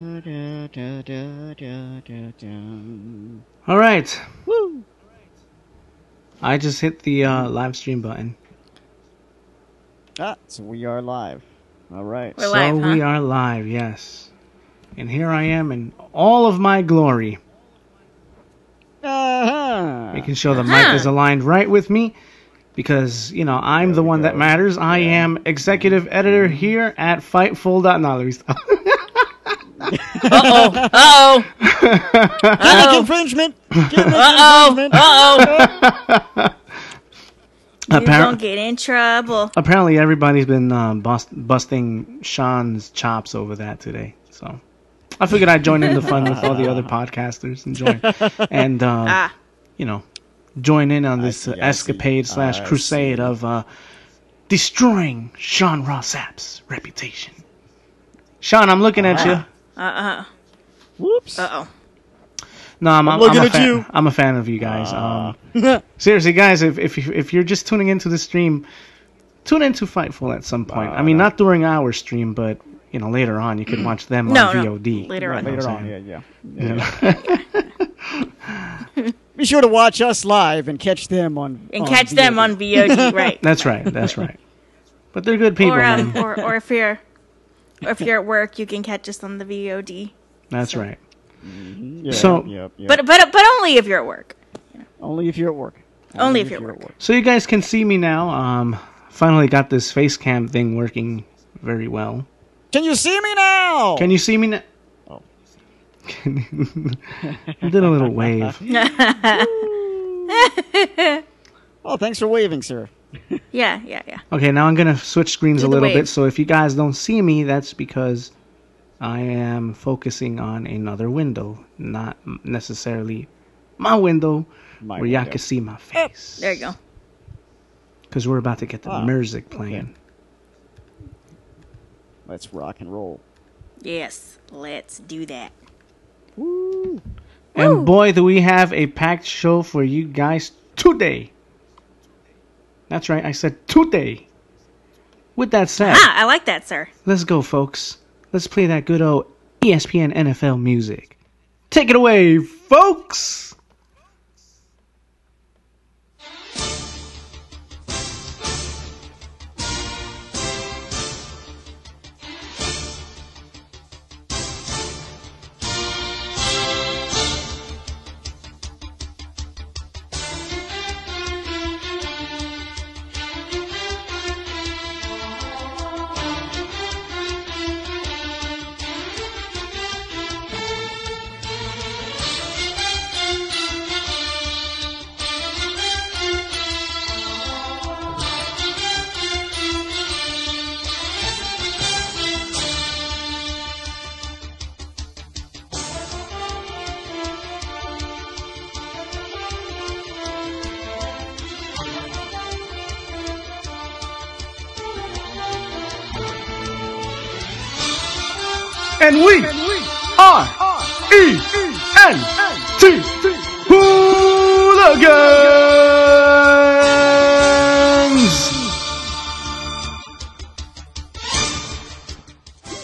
All right. Woo! I just hit the live stream button. So we are live. All right. We're live, huh? We are live, yes. And here I am in all of my glory. Making sure the mic is aligned right with me. Because, you know, I'm the one that matters. I am executive editor here at Fightful. No, let me stop. Uh-oh. Gimmick infringement. You don't get in trouble. Apparently everybody's been busting Sean's chops over that today. So I figured I'd join in the fun with all the other podcasters and join. And, you know, join in on this escapade / crusade of destroying Sean Ross Sapp's reputation. Sean, I'm looking at you. Whoops. Uh-oh. No, I'm looking at you. I'm a fan of you guys. Seriously, guys, if you're just tuning into the stream, tune into Fightful at some point. I mean, not during our stream, but you know, later on, you can watch them on VOD. Later on. Later on, yeah. Be sure to watch us live and catch them on catch VOD. them on VOD, right? That's right. But they're good people, man. Or if you're at work, you can catch us on the VOD. That's right. Yeah, So, yep. But only if you're at work. Only if you're at work. Only if you're at work. So you guys can see me now. Finally got this face cam thing working very well. Can you see me now? Can you see me now? Oh. I did a little wave. Oh, thanks for waving, sir. Yeah. Okay, now I'm going to switch screens a Do the little wave. bit. So if you guys don't see me, that's because I am focusing on another window, not necessarily my window where y'all can see my face. There you go. Because we're about to get the music playing. Okay. Let's rock and roll. Yes, let's do that. Woo! And boy, do we have a packed show for you guys today. That's right, I said today. With that said, I like that, sir. let's go, folks. Let's play that good old ESPN NFL music. Take it away, folks! And we are E-N-T Hooligans!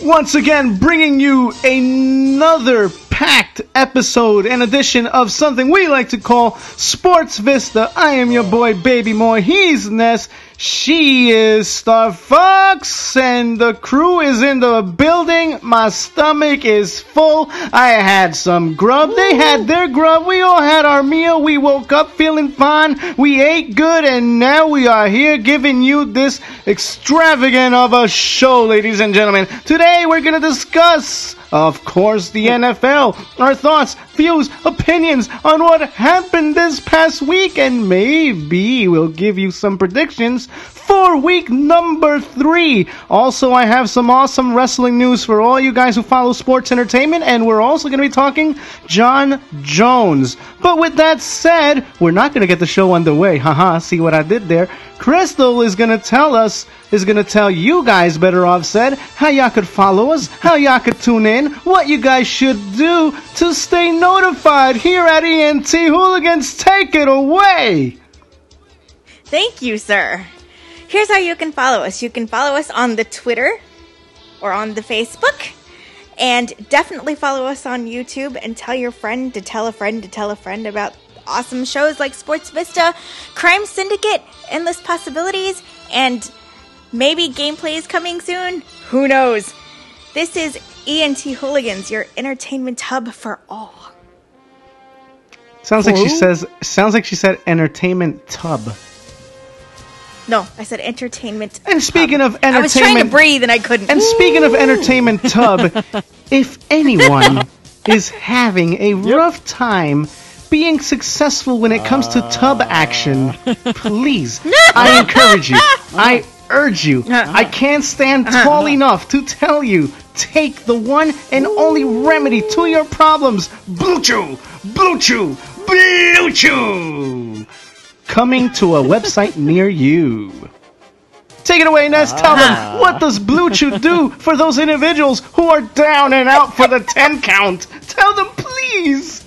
Once again, bringing you another packed episode and edition of something we like to call Sports Vista. I am your boy, Baby Moy. He's Ness. She is Star Fox, and the crew is in the building. My stomach is full. I had some grub. They had their grub. We all had our meal. We woke up feeling fine. We ate good, and now we are here giving you this extravagant of a show, ladies and gentlemen. Today we're going to discuss, of course, the NFL. Our thoughts, views, opinions on what happened this past week, and maybe we'll give you some predictions for week number 3. Also, I have some awesome wrestling news for all you guys who follow sports entertainment, and we're also going to be talking John Jones. But with that said, we're not going to get the show underway. Haha, see what I did there? Crystal is going to tell you guys, better off said, how y'all could follow us, how y'all could tune in, what you guys should do to stay notified here at ENT Hooligans. Take it away! Thank you, sir. Here's how you can follow us. You can follow us on the Twitter or on the Facebook. And definitely follow us on YouTube and tell your friend to tell a friend to tell a friend about awesome shows like Sports Vista, Crime Syndicate, Endless Possibilities, and maybe gameplay is coming soon. Who knows? This is ENT Hooligans, your entertainment hub for all. Sounds like she said entertainment tub. No, I said entertainment And speaking tub. of entertainment, I was trying to breathe and I couldn't. And speaking of entertainment tub, if anyone is having a rough time being successful when it comes to tub action, please, I encourage you. I urge you. I can't stand tall enough to tell you, take the one and only remedy to your problems. Blue Chew! Blue Chew! Blue Chew! Coming to a website near you. Take it away, Ness. Tell them, what does Blue Chew do for those individuals who are down and out for the 10 count? Tell them, please.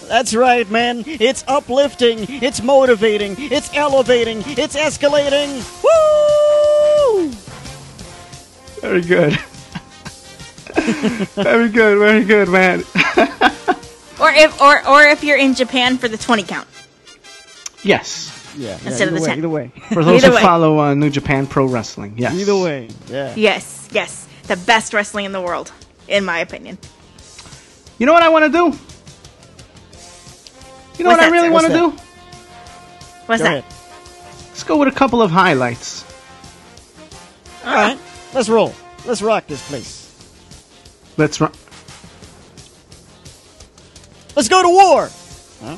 That's right, man. It's uplifting, it's motivating, it's elevating, it's escalating. Woo! Very good. Very good, man. Or if you're in Japan for the 20 count. Yes. Yeah. Instead of the 10. Either way. For those who follow New Japan Pro Wrestling, yes. Either way, yeah. Yes. The best wrestling in the world, in my opinion. You know what I want to do? You know what I really want to do? What's that? Let's go with a couple of highlights. All right. Let's roll. Let's rock this place. Let's rock. Let's go to war. Huh?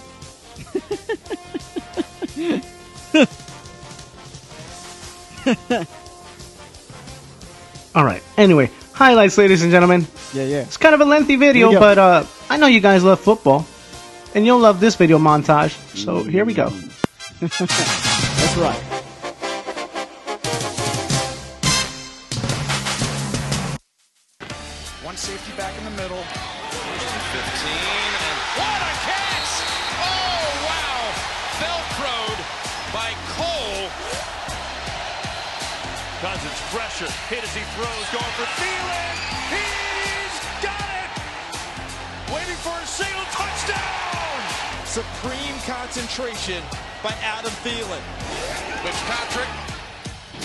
All right. Anyway, highlights, ladies and gentlemen. Yeah. It's kind of a lengthy video, but I know you guys love football, and you'll love this video montage. So here we go. That's right. One safety back in the middle. Here's 215, and what a catch! Oh, wow! Velcroed by Cole. Cousins pressure, hit as he throws, going for Thielen. He's got it! Waiting for a single touchdown! Supreme concentration by Adam Thielen. Fitzpatrick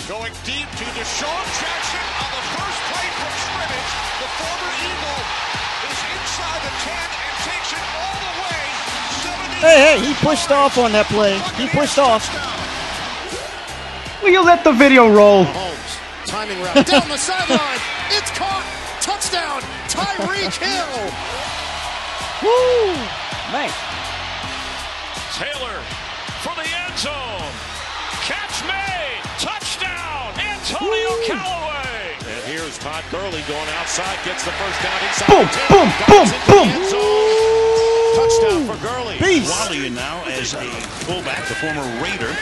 going deep to Deshaun Jackson on the first play from scrimmage. The former Eagle is inside the 10 and takes it all the way. Hey, he pushed off on that play. He pushed off. Will you let the video roll? Holmes, timing route down the sideline. It's caught. Touchdown, Tyreek Hill. Woo! Man. Taylor for the end zone. Catch made. Touchdown, Antonio Callaway. And here's Todd Gurley going outside, gets the first down inside. Boom. Touchdown for Gurley. Beast. Wally now as a fullback, the former Raider.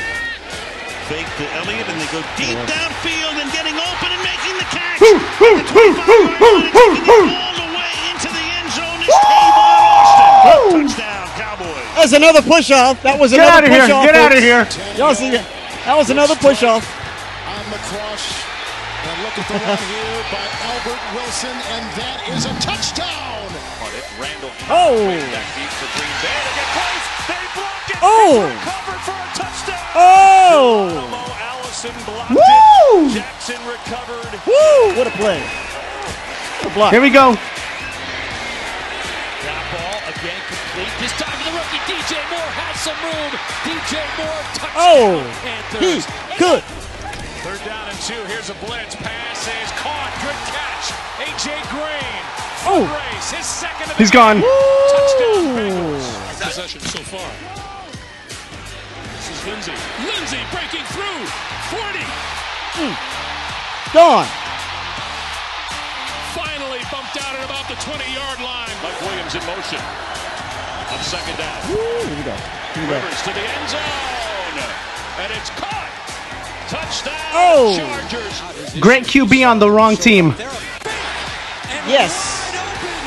Fake to Elliott, and they go deep downfield and getting open and making the catch. All the way into the end zone is Tavon Austin. Touchdown, Cowboys. That's another push-off. That was another push-off. Get out of here. Y'all see that? That was another push-off. On the cross. And look at the run here by Albert Wilson, and that is a touchdown. Randall Oh. back deep for Green Bay. They get close. They block it. Oh. Covered for a touchdown. Oh. Mo Allison blocked Woo. it. Jackson recovered. Woo! What a play. What a block. Here we go. That ball again complete. This time to the rookie. DJ Moore has some room. DJ Moore touchdown. Oh. Panthers. He could. Third down and 2. Here's a blitz. Pass is caught. Good catch. A.J. Green. Oh. Race. His second of the He's gone. touchdown. Bengals. Possession so far. This is Lindsey. Lindsey breaking through. 40. Gone. Finally bumped out at about the 20-yard line. Mike Williams in motion. On second down. Here we go. Rivers to the end zone. And it's caught. Touchdown. Oh. Chargers. Great QB on the wrong team. Yes. Wide open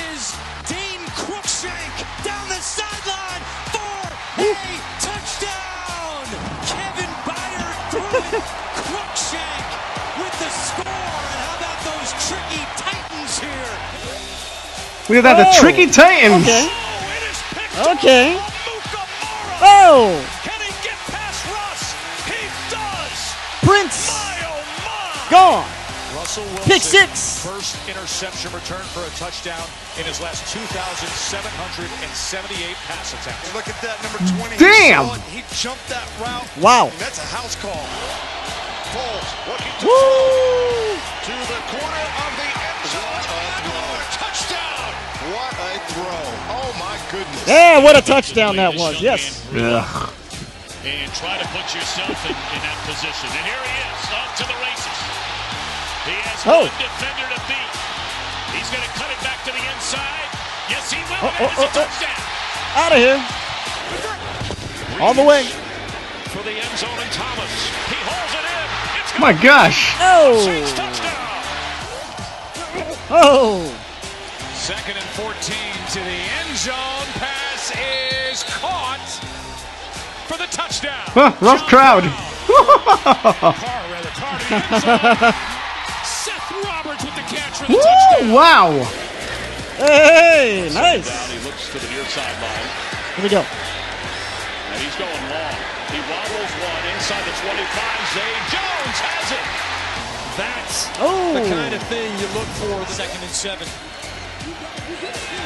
is Dean Cruikshank down the sideline for a touchdown. Kevin Byard threw it. Cruikshank with the score. And how about those tricky Titans here? We got the Tricky Titans. Okay. Oh! Can he get past Russ? He does! Prince! My, oh my! Gone! Russell Wilson, Pick six! first interception return for a touchdown in his last 2,778 pass attempts. Look at that, number 20. Damn! He jumped that route. Wow. And that's a house call. Foles looking to Woo! to the corner of the end zone. Another touchdown! What a throw. Oh my goodness. Yeah, what a touchdown that was. Yes. Ugh. And try to put yourself in that position. And here he is, off to the races. He has one defender to beat. He's going to cut it back to the inside. Yes, he will. It's a touchdown. Out of here. All the way. For the end zone and Thomas. He holds it in. It's My gosh. Oh. touchdown. Oh. 2nd and 14 to the end zone. Pass is caught for the touchdown. Huh, rough crowd. Carr to the end zone. Seth Roberts with the catch for the touchdown. Wow. Hey, nice. He looks to the near sideline. Here we go. And he's going long. He wobbles one inside the 25. Zay Jones has it. That's Oh. the kind of thing you look for. 2nd and 7.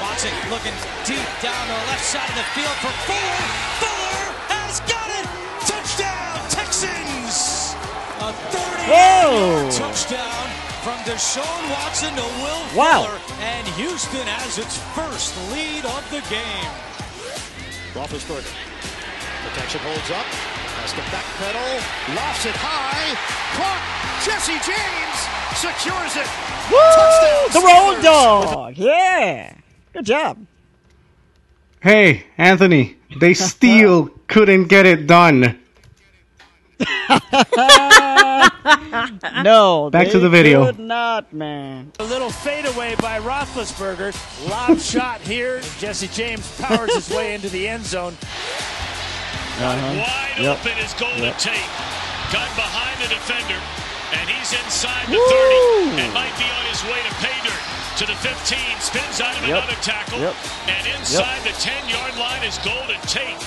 Watson looking deep down the left side of the field for Fuller. Fuller has got it. Touchdown, Texans. A 38-yard touchdown from Deshaun Watson to Will Fuller. And Houston has its first lead of the game. Roethlisberger. Protection holds up. Has to backpedal. Lofts it high. Caught. Jesse James secures it. Woo! Touchdown, The road Steelers. dog. Yeah. Good job. Hey, Anthony, they still couldn't get it done. No. Back to they the video. could not, man. A little fadeaway by Roethlisberger. Lob shot here. Jesse James powers his way into the end zone. Wide open is Golden Tate. Got behind the defender, and he's inside the 30 and might be on his way to pay dirt. To the 15, spins out of another tackle, and inside the 10-yard line is Golden Tate.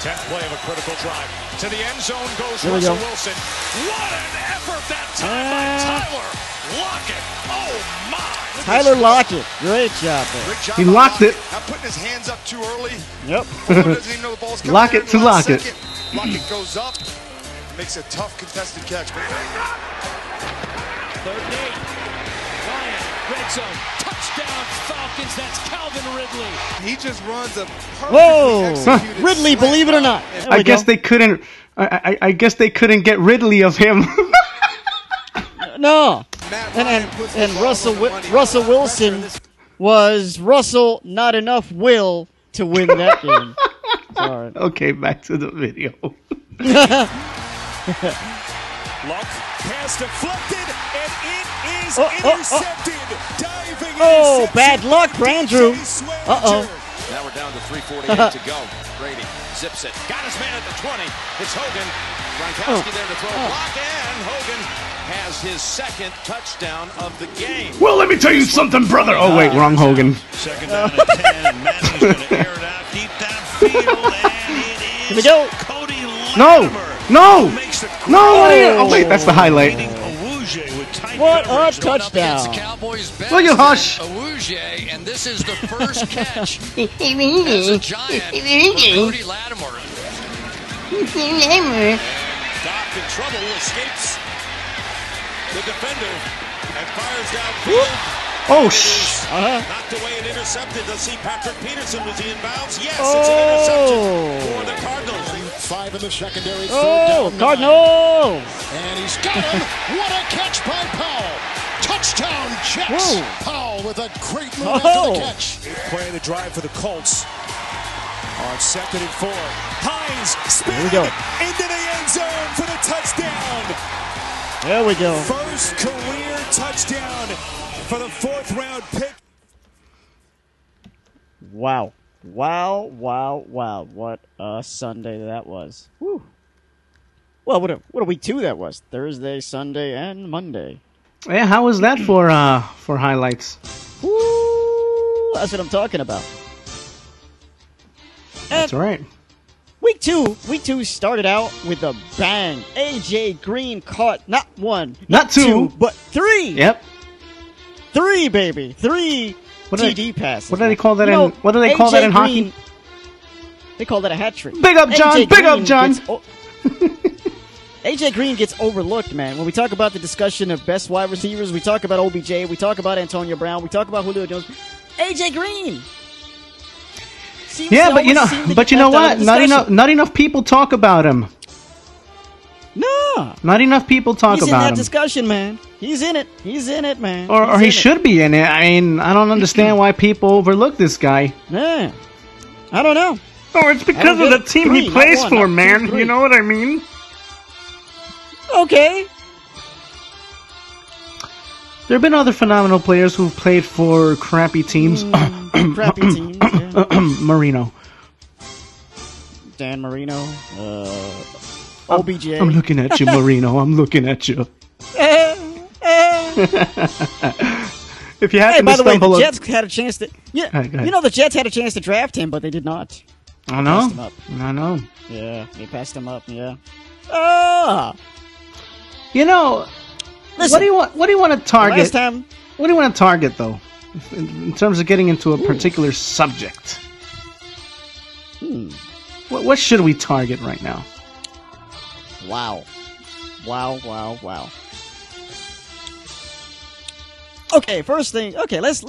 10th play of a critical drive. To the end zone goes Russell Wilson. What an effort that time by Tyler Lockett. Oh, my. Tyler Lockett. Great job there. Great job He by locked it. Not putting his hands up too early. Yep. Doesn't even know the ball's coming. Lock it to lock it. Lockett goes up. Makes a tough contested catch. 3rd and 8. Ryan, red zone. Touchdown Falcons. That's Calvin Ridley. He just runs a Whoa. Ridley, believe it or not. There I we guess go. they couldn't. I guess they couldn't get Ridley of him. No. And Russell Wilson was Russell not enough will to win that game. Sorry. Okay, back to the video. Luck, pass deflected, and it is intercepted. Diving Oh, bad luck for Andrew. Uh-oh. Now we're down to 3:48 to go. Brady zips it. Got his man at the 20. It's Hogan. Gronkowski there to throw a block, and Hogan has his 2nd touchdown of the game. Well, let me tell you something, brother. Oh, wait, wrong Hogan. 2nd down and 10, and Manning's going to air it out deep downfield, and it is Here we go. Cody No! Latimer No! who makes the No! Oh, wait, that's the highlight. Awuzie with tight What a coverage. touchdown. Cowboys best Look at Hush. Awuzie, and this is the first catch as a Giant for Cody Latimer. Doc in trouble, escapes the defender and fires downfield. Oh, Knocked away and intercepted. Let's see, Patrick Peterson was he in bounds? Yes, it's an interception for the Cardinals. 5 in the secondary. Oh, 3rd down, Cardinal. 9. And he's got him. What a catch by Powell. Touchdown, Jets. Whoa. Powell with a great move after the catch. Playing the drive for the Colts. On 2nd and 4. Hines Here we go. into the end zone for the touchdown. There we go. First career touchdown for the 4th round pick. Wow. Wow, wow, wow. What a Sunday that was. Whew. Well, what a week 2 that was. Thursday, Sunday, and Monday. Yeah, how was that for highlights? That's what I'm talking about. That's right. Week two started out with a bang. AJ Green caught not one, not two, but three. Yep. 3, baby. 3 TD passes. What do they call that in? What do they call that in hockey? They call that a hat trick. Big up, John. Big up, John. AJ Green gets overlooked, man. When we talk about the discussion of best wide receivers, we talk about OBJ, we talk about Antonio Brown, we talk about Julio Jones. AJ Green. Yeah, but you know what? Not enough people talk about him. No. Not enough people talk about him. He's in that discussion, man. He's in it. He's in it, man. Or he should be in it. I mean, I don't understand why people overlook this guy. Yeah. I don't know. Oh, it's because of the team he plays for, man. You know what I mean? Okay. There have been other phenomenal players who've played for crappy teams. Crappy teams, yeah. Marino. Dan Marino. OBJ. I'm looking at you, Marino. I'm looking at you. If you happen by to the way, stumble the Jets had a chance to... Yeah, the Jets had a chance to draft him, but they did not. I know. Passed him up. I know. Yeah, they passed him up, yeah. You know... Listen, what do you want to target? Last time, what do you want to target, though, in terms of getting into a particular subject? What should we target right now? Wow. Okay, first thing. Okay, let's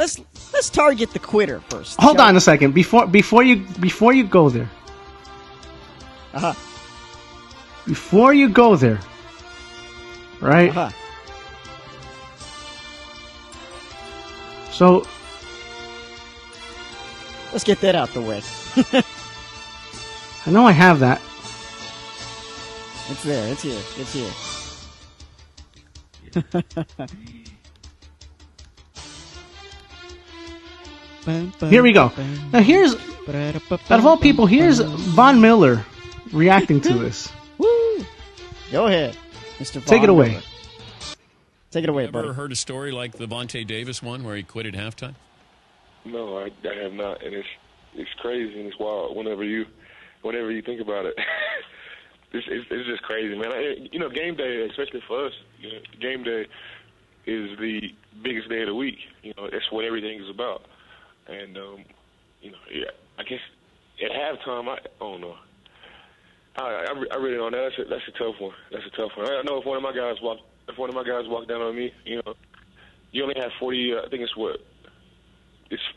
target the quitter first. Hold on a second before you go there. Before you go there, right? So, let's get that out the way. I know I have that. It's there. It's here. It's here. Here we go. Now here's, out of all people, here's Von Miller reacting to this. Woo! Go ahead, Mr. Von Take it away. Miller. Take it away, buddy. Ever heard a story like the Vontae Davis one where he quit at halftime? No, I have not, and it's crazy and it's wild. Whenever you think about it, it's just crazy, man. Game day, especially for us, game day is the biggest day of the week. That's what everything is about. And I guess at halftime, I don't know. I really don't know. That's a tough one. I know if one of my guys walked down on me, you only have 40. I think it's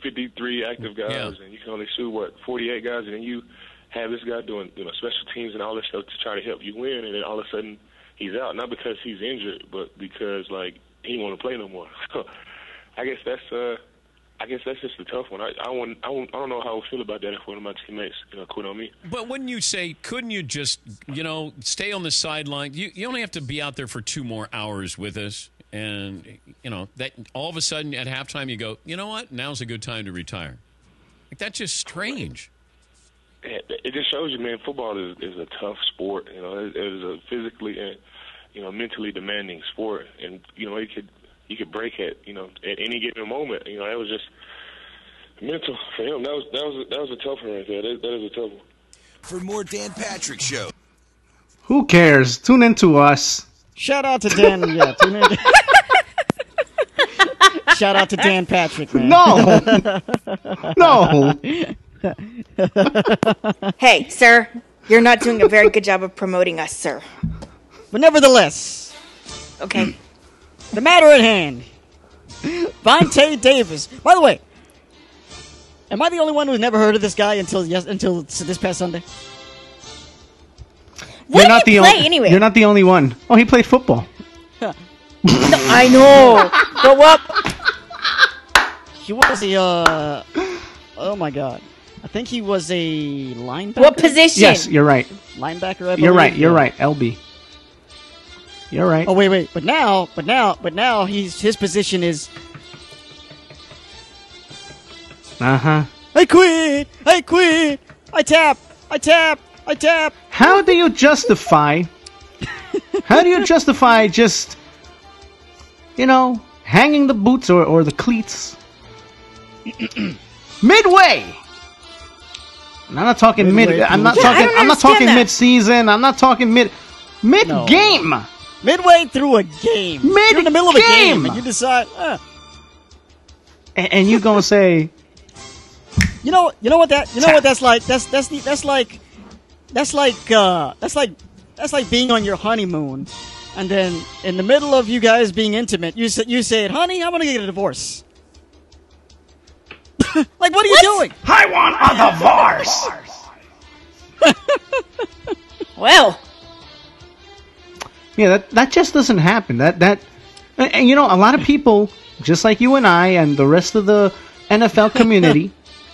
53 active guys, and you can only sue 48 guys, and then you have this guy doing special teams and all this stuff to try to help you win, and then all of a sudden he's out, not because he's injured, but because he don't want to play no more. So I guess that's just a tough one. I don't know how I feel about that if one of my teammates quit on me. But wouldn't you say, couldn't you just stay on the sideline? You only have to be out there for 2 more hours with us, and that all of a sudden at halftime you go, you know what? Now's a good time to retire. That's just strange. It just shows you, man. Football is a tough sport. It is a physically and mentally demanding sport, and you could break at any given moment. That was just mental for him. That was a tough one right there. That is a tough one. For more Dan Patrick Show. Who cares? Tune in to us. Shout out to Dan. Yeah, tune in. Shout out to Dan Patrick, man. No. Hey, sir, you're not doing a very good job of promoting us, sir. But nevertheless, okay. The matter at hand, Vontae Davis. By the way, am I the only one who's never heard of this guy until this past Sunday? You're not the only one. Oh, he played football. No, I know. Go up. He was a. Oh my God. I think he was a linebacker. What position? Yes, you're right. Linebacker, I believe. You're right. LB. You're right. Oh wait. But now, his position is. I quit. I tap. How do you justify? Just, hanging the boots or the cleats midway. And I'm not talking Midway I'm not through- talking. I'm not talking that. mid-season. I'm not talking mid-game. Midway through a game. You're in the middle of a game, and you decide. And you gonna say, You know what that's like. That's like being on your honeymoon, and then in the middle of you guys being intimate, you say, "Honey, I'm gonna get a divorce." Like, what are you doing? I want a divorce. Well, Yeah, that just doesn't happen. And you know, a lot of people, just like you and I and the rest of the NFL community,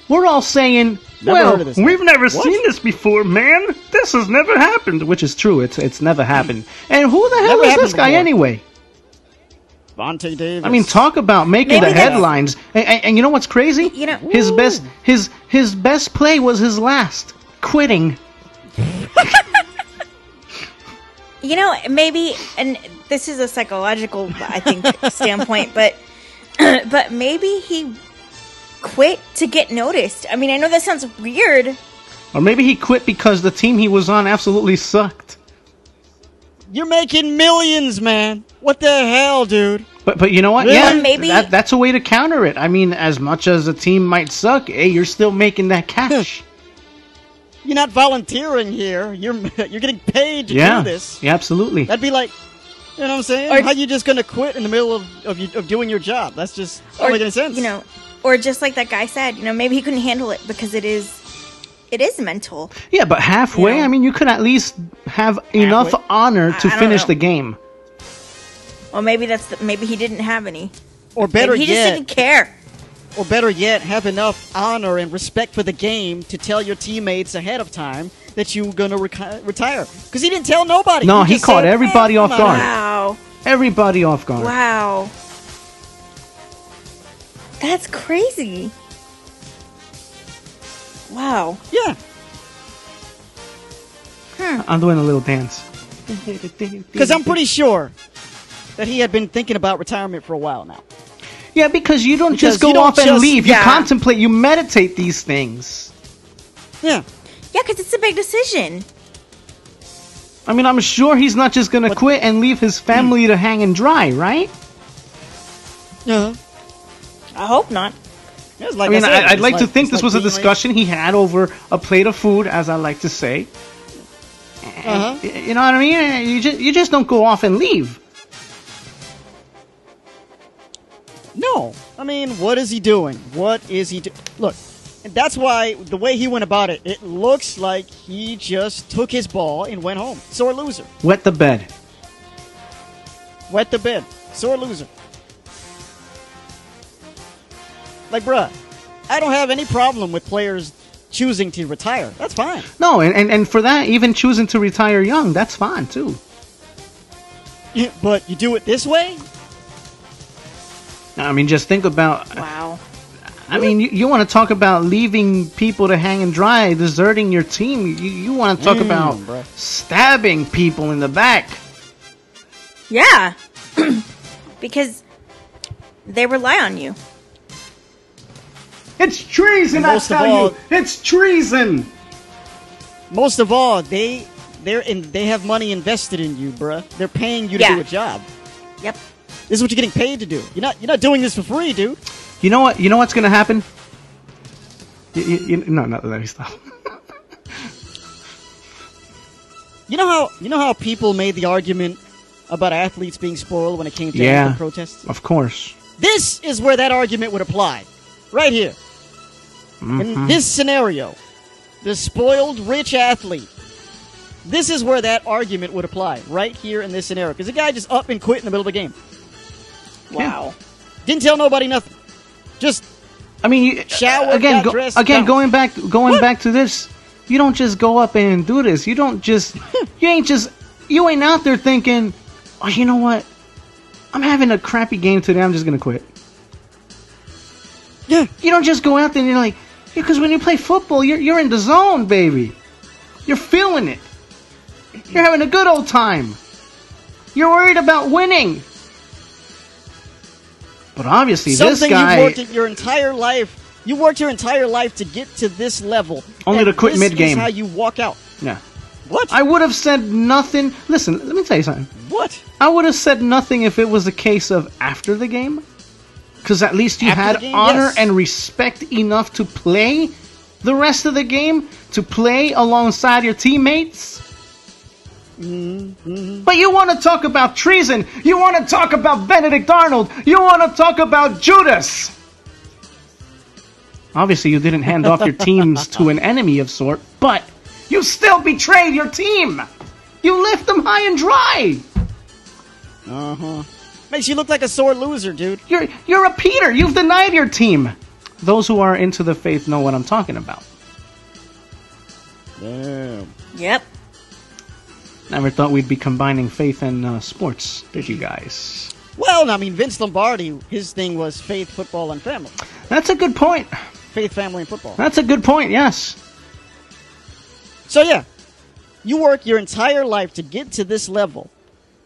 we're all saying, Never heard of this. we've never seen this before, man. This has never happened, which is true. It's never happened. And who the hell Never is happened this guy before. anyway? Vontae Davis. I mean, talk about making Maybe the that's- headlines. And you know what's crazy? You know- his best play was his last, quitting. you know, maybe, and this is a psychological, I think, standpoint, but maybe he quit to get noticed. I mean, I know that sounds weird. Or maybe he quit because the team he was on absolutely sucked. You're making millions, man. What the hell, dude? But you know what? Really? Yeah, Maybe- that's a way to counter it. I mean, as much as a team might suck, hey, you're still making that cash. You're not volunteering here. You're getting paid to Yeah, do this. yeah, absolutely. That'd be like, you know what I'm saying? Or- How you just gonna quit in the middle of doing your job? That's just don't make any sense. You know, or just like that guy said, you know, maybe he couldn't handle it because it is mental. Yeah, but halfway, You know? I mean, you could at least have enough honor to I don't finish know. the game. Well, maybe maybe he didn't have any. Or better Maybe he yet, just didn't care. or better yet, have enough honor and respect for the game to tell your teammates ahead of time that you're gonna retire. Because he didn't tell nobody. No, he just caught said, everybody "Man, off come on." guard. Wow. Everybody off guard. Wow. That's crazy. Wow. Yeah. I'm doing a little dance. Because I'm pretty sure that he had been thinking about retirement for a while now. Yeah, because you don't Because just go you don't off and just- leave. yeah. You contemplate. You meditate these things. Yeah. Yeah, because it's a big decision. I mean, I'm sure he's not just going to quit and leave his family to hang and dry, right? Yeah. I hope not. Yeah, like I mean, said, I'd it's like to think it's this was a being like- discussion he had over a plate of food, as I like to say. And, you know what I mean? You just don't go off and leave. No. I mean, what is he doing? What is he doing? Look, and that's why the way he went about it, it looks like he just took his ball and went home. Sore loser. Wet the bed. Wet the bed. Sore loser. Like, bruh, I don't have any problem with players choosing to retire. That's fine. No, and for that, even choosing to retire young, that's fine, too. But you do it this way? I mean, just think about... Wow. I mean, you want to talk about leaving people to hang and dry, deserting your team. You want to talk about bruh. stabbing people in the back. Yeah. Because they rely on you. It's treason, I Most of tell all- you! It's treason! Most of all, they have money invested in you, bruh. They're paying you to Yeah. do a job. Yep. This is what you're getting paid to do. You're not doing this for free, dude. You know what? You know what's going to happen? No, let me stop. You know how people made the argument about athletes being spoiled when it came to Yeah, anthem protests? of course. This is where that argument would apply. Right here. Mm-hmm. In this scenario, the spoiled rich athlete. This is where that argument would apply. Right here in this scenario. Because the guy just up and quit in the middle of the game. Wow. Didn't tell nobody nothing. Just I mean, you, showered, again, got dressed, again, gone. going back to this. You don't just go up and do this. You don't just. You ain't out there thinking, oh, you know what? I'm having a crappy game today. I'm just gonna quit. Yeah. You don't just go out there and you're like, because when you play football, you're in the zone, baby. You're feeling it. You're having a good old time. You're worried about winning. But obviously, something this guy. you've worked at your entire life You worked your entire life to get to this level. Only to quit mid-game. This is how you walk out. Yeah. What? I would have said nothing. Listen, let me tell you something. What? I would have said nothing if it was a case of after the game. Because at least you had honor and respect enough to play the rest of the game, to play alongside your teammates. Mm-hmm. But you want to talk about treason. You want to talk about Benedict Arnold. You want to talk about Judas. Obviously, you didn't hand off your teams to an enemy of sort, but you still betrayed your team. You left them high and dry. Uh-huh. Makes you look like a sore loser, dude. You're a Peter. You've denied your team. Those who are into the faith know what I'm talking about. Damn. Yep. Never thought we'd be combining faith and sports, did you guys? Well, I mean, Vince Lombardi, his thing was faith, football, and family. That's a good point. Faith, family, and football. That's a good point, yes. So, yeah. You work your entire life to get to this level,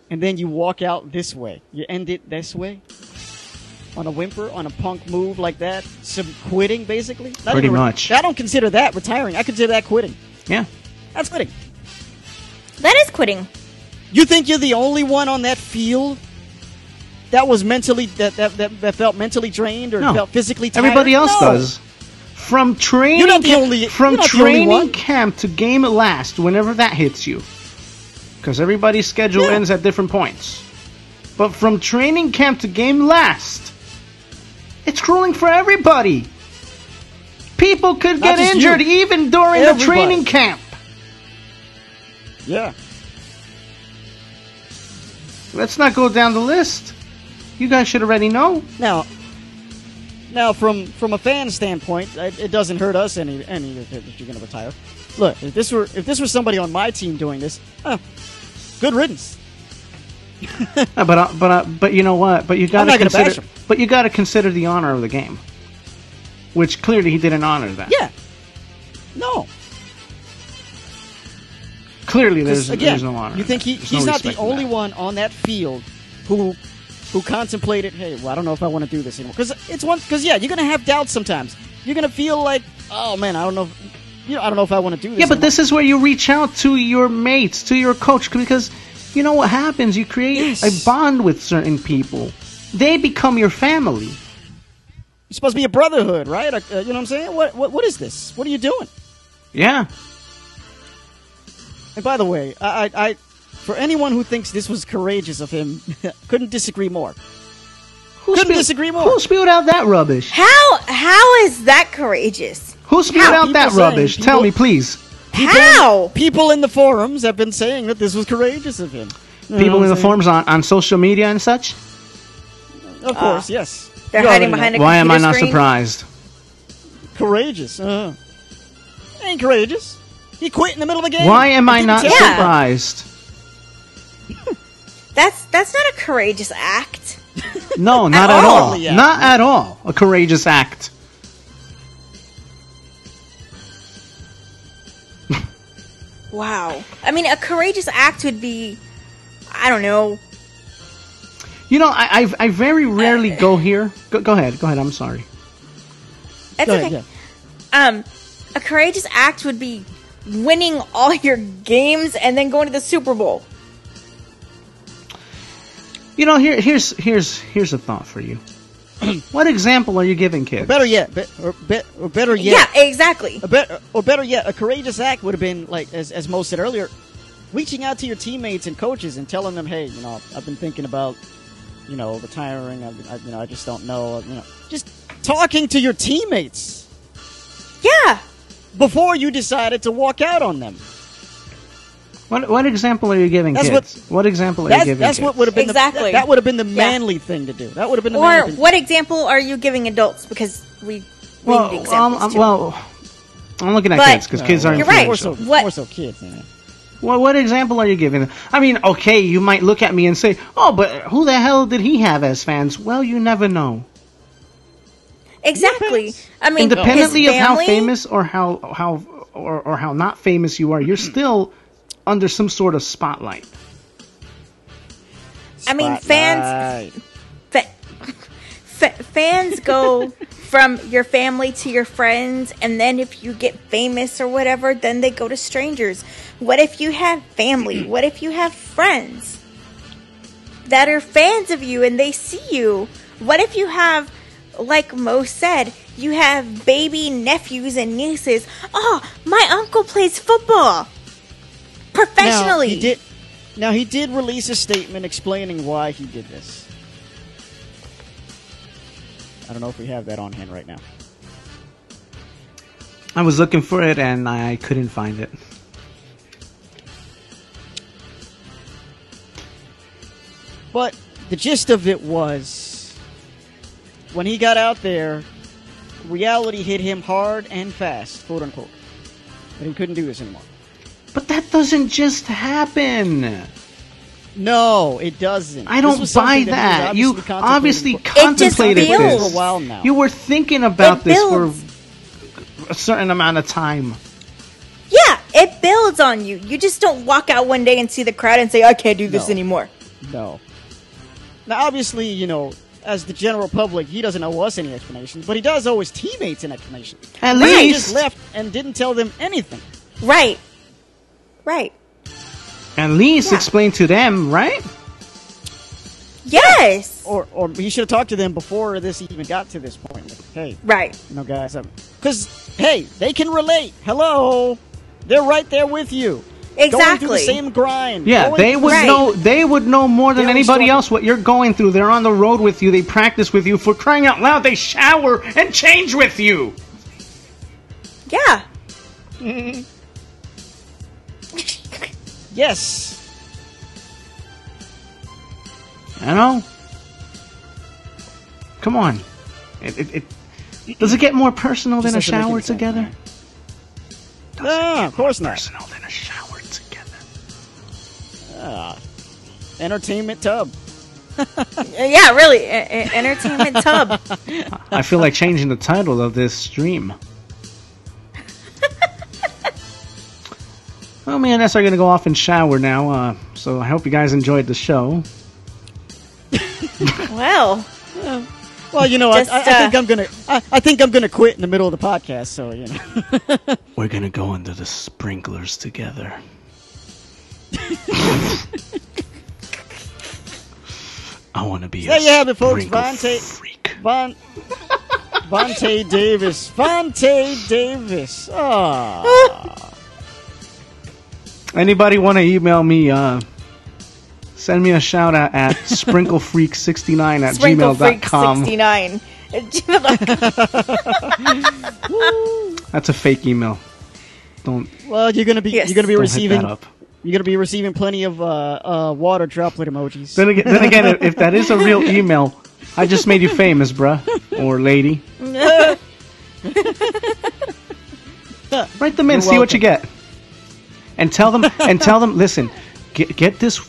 and then you walk out this way. You end it this way? On a whimper, on a punk move like that? Some quitting, basically? Pretty much. I don't consider that retiring. I consider that quitting. Yeah. That's quitting. That is quitting. You think you're the only one on that field that was mentally that felt mentally drained or felt physically tired? Everybody else does. From training, You're not the only, from you're not the training only one. camp to game last, whenever that hits you, because everybody's schedule ends at different points. But from training camp to game last, it's grueling for everybody. People could Not get just injured you. even during the training camp. Yeah. Let's not go down the list. You guys should already know. Now, from a fan standpoint, it doesn't hurt us any if you're going to retire. Look, if this were somebody on my team doing this, good riddance. But you know what? But you got to bash consider. him. But you got to consider the honor of the game, which clearly he didn't honor that. Yeah. No. Clearly, there's again, no honor. You think he's not the only one on that field who contemplated, hey, well, I don't know if I want to do this anymore. Because you're gonna have doubts sometimes. You're gonna feel like, oh man, I don't know if I want to do this. Yeah, but anymore. this is where you reach out to your mates, to your coach, because you know what happens. You create a bond with certain people. They become your family. It's supposed to be a brotherhood, right? You know what I'm saying? What is this? What are you doing? Yeah. And by the way, I for anyone who thinks this was courageous of him, couldn't disagree more. Disagree more. Who spewed out that rubbish? How is that courageous? Who spewed out that rubbish? Tell me, please. People in the forums have been saying that this was courageous of him. People in the forums on social media and such? Of course, yes. They're hiding behind a computer Why am I not screen? surprised? Courageous. Ain't courageous. He quit in the middle of the game. Why am I not surprised? That's not a courageous act. No, not at all. Not at all. A courageous act. Wow. I mean, a courageous act would be, I don't know. You know, I very rarely go here. Go ahead. I'm sorry. It's okay. A courageous act would be winning all your games and then going to the Super Bowl. You know, here's a thought for you. What example are you giving kids? Better yet, or better yet. Yeah, exactly. Better yet, a courageous act would have been, like, as Mo said earlier, reaching out to your teammates and coaches and telling them, hey, you know, I've been thinking about, you know, retiring. I just don't know. You know, just talking to your teammates. Yeah. Before you decided to walk out on them. What example are you giving kids? What example are you giving kids? That's what would have been that would have been the manly thing to do. That would have been the manly thing. What example are you giving adults? Because we need examples too. I'm looking at kids because kids are influential. More so kids. Man. Well, what example are you giving them? I mean, okay, you might look at me and say, "Oh, but who the hell did he have as fans?" Well, you never know. Exactly. I mean, independently of how famous or how not famous you are, you're still under some sort of spotlight. I mean, fans go from your family to your friends, and then if you get famous or whatever, then they go to strangers. What if you have family? What if you have friends that are fans of you and they see you? What if you have, like Mo said, you have baby nephews and nieces? Oh, my uncle plays football professionally. Now, he did release a statement explaining why he did this. I don't know if we have that on hand right now. I was looking for it and I couldn't find it. But the gist of it was, when he got out there, reality hit him hard and fast, quote unquote. But he couldn't do this anymore. But that doesn't just happen. No, it doesn't. I don't buy that. You obviously contemplated this for a while now. You were thinking about this for a certain amount of time. Yeah, it builds on you. You just don't walk out one day and see the crowd and say, I can't do this anymore. No. Now, obviously, you know, as the general public, he doesn't owe us any explanations, but he does owe his teammates an explanation. At least. He just left and didn't tell them anything. Right. Right. At least explain to them, right? Yes. Or he should have talked to them before this even got to this point. Like, hey, right. You know, guys, because hey, they can relate. Hello, they're right there with you. Exactly. Going through the same grind. Yeah, they would know. They would know more than anybody else what you're going through. They're on the road with you. They practice with you. For crying out loud, they shower and change with you. Yeah. Yes. I know. Come on. It does it get more personal than a shower together? No, of course not. Personal than a shower together. Entertainment tub. Yeah, really. Entertainment tub. I feel like changing the title of this stream. Well, me and Ness are going to go off and shower now, so I hope you guys enjoyed the show. Well, you know, I think I'm gonna quit in the middle of the podcast. So you know, we're gonna go under the sprinklers together. I want to be there. A You have it, folks. Freak. Vontae Davis. Vontae Davis. Ah. Anybody want to email me? Send me a shout out at sprinklefreak69 at gmail.com. Sprinklefreak69. That's a fake email. Don't. Well, you're gonna be receiving. Up. You're gonna be receiving plenty of water droplet emojis. Then again, if that is a real email, I just made you famous, bruh or lady. Write them in, see what you get, and tell them. Listen. Get this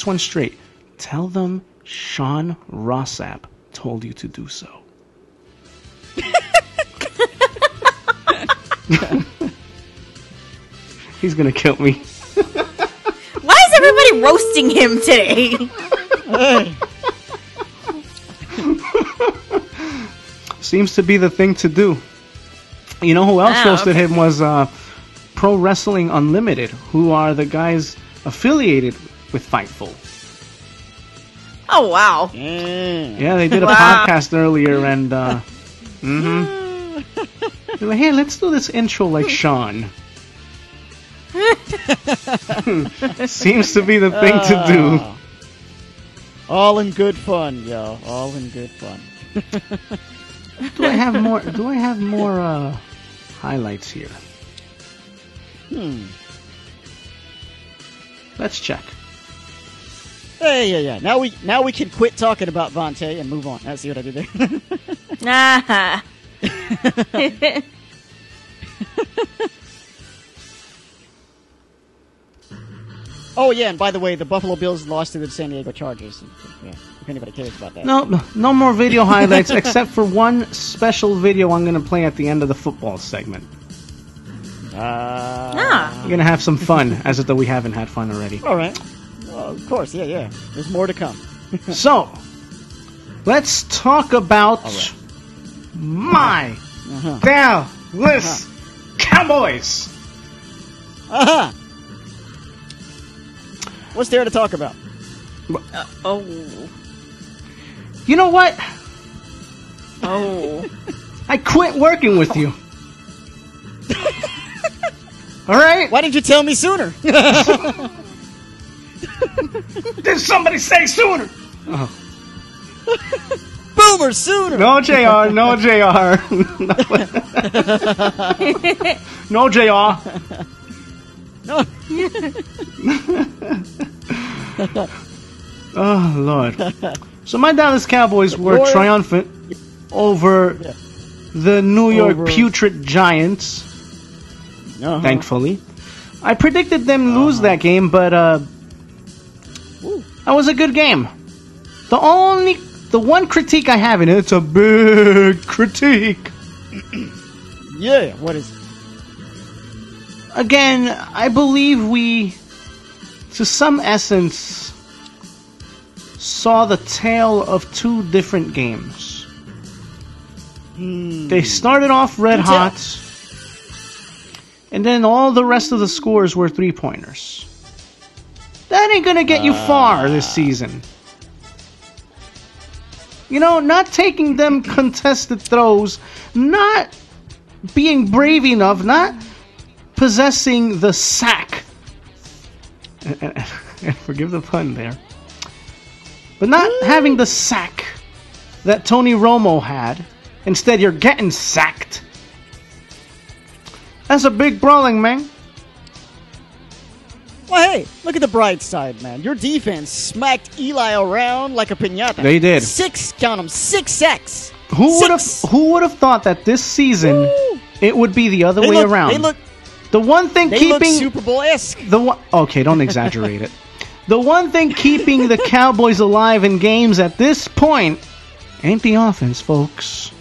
one straight. Tell them Sean Rossap told you to do so. He's gonna kill me. Why is everybody roasting him today? Seems to be the thing to do. You know who else roasted him was Pro Wrestling Unlimited, who are the guys affiliated with Fightful. Oh, wow. Yeah, they did a podcast earlier, and they're like, hey, let's do this intro like Sean. Seems to be the thing to do. All in good fun, yo. All in good fun. Do I have more highlights here? Let's check. Hey, yeah. Now we can quit talking about Vontae and move on. See what I did there? Oh yeah, and by the way, the Buffalo Bills lost to the San Diego Chargers. Yeah, if anybody cares about that. No more video highlights except for one special video I'm going to play at the end of the football segment. We're going to have some fun, as though we haven't had fun already. All right. Well, of course, yeah. There's more to come. So, let's talk about my Dallas Cowboys. What's there to talk about? You know what? Oh. I quit working with you. All right? Why didn't you tell me sooner? Did somebody say sooner? Oh. Boomer, sooner. No, JR. No, JR. No, JR. No. Oh, Lord. So my Dallas Cowboys were triumphant over the New York Putrid Giants. Thankfully. I predicted them lose that game, but that was a good game. The one critique I have in it, it's a big critique. Yeah, what is it? Again, I believe we, to some essence, saw the tale of two different games. They started off red hot, and then all the rest of the scores were 3-pointers. That ain't gonna get you far this season. You know, not taking them contested throws, not being brave enough, not possessing the sack. And forgive the pun there. But not having the sack that Tony Romo had. Instead, you're getting sacked. That's a big brawling, man. Well, hey, look at the bright side, man. Your defense smacked Eli around like a piñata. They did. 6 sacks. Who would have thought that this season it would be the other way around? They look. The one thing they keeping look Super Bowl-esque. Okay, don't exaggerate it. The one thing keeping the Cowboys alive in games at this point ain't the offense, folks.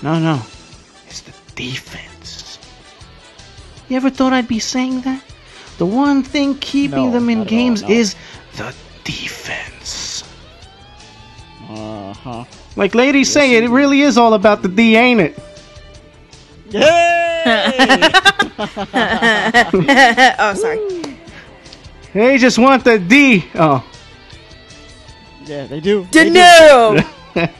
No. It's the defense. You ever thought I'd be saying that? The one thing keeping them in games is the defense. Like ladies say, it really is all about the D, ain't it? Yay! Oh, sorry. They just want the D. Oh. Yeah, they do. Dinero! That's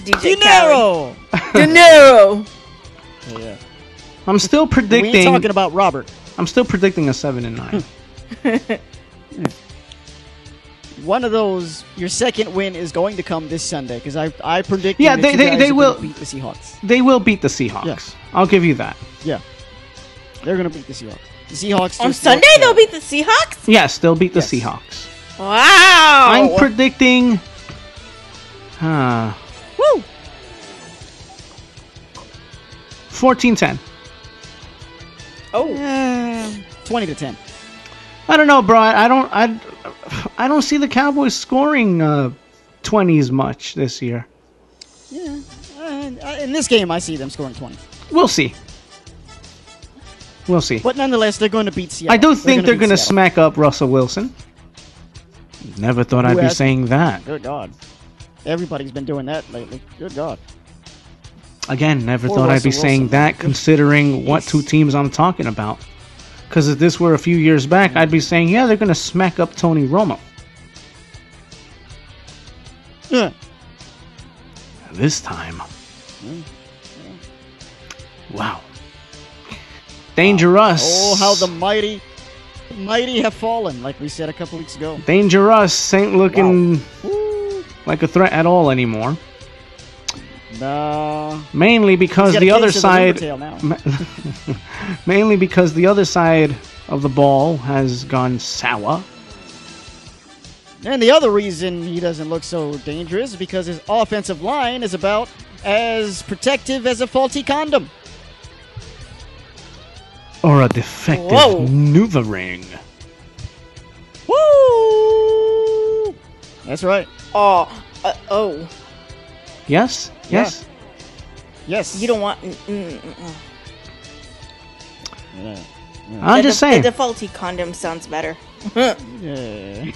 DJ Dinero! Dinero! Yeah. I'm still predicting. We ain't talking about Robert. I'm still predicting a 7-9. One of those, your second win is going to come this Sunday because I predict. Yeah, they will beat the Seahawks. They will beat the Seahawks. Yeah. I'll give you that. Yeah, they're going to beat the Seahawks. The Seahawks on Sunday. They'll beat the Seahawks. Yes, they'll beat the Seahawks. Wow! I'm predicting. Woo! 14-10. Oh. 20-10. I don't know, bro. I don't see the Cowboys scoring 20s much this year. Yeah. In this game, I see them scoring 20. We'll see. But nonetheless, they're going to beat Seattle. I do think they're going to smack up Russell Wilson. Never thought I'd be saying that. Good God. Everybody's been doing that lately. Good God. Again, never thought I'd be saying that considering what two teams I'm talking about. Because if this were a few years back, I'd be saying, yeah, they're going to smack up Tony Romo. Yeah. This time. Wow. Dangerous. Oh, how the mighty have fallen, like we said a couple weeks ago. Dangerous ain't looking like a threat at all anymore. No. Mainly because the other side. Mainly because the other side of the ball has gone sour. And the other reason he doesn't look so dangerous is because his offensive line is about as protective as a faulty condom. Or a defective maneuvering. Woo! That's right. Oh. Yes? Yes? Yes. You don't want... I'm just saying. The defaulty condom sounds better. Yeah.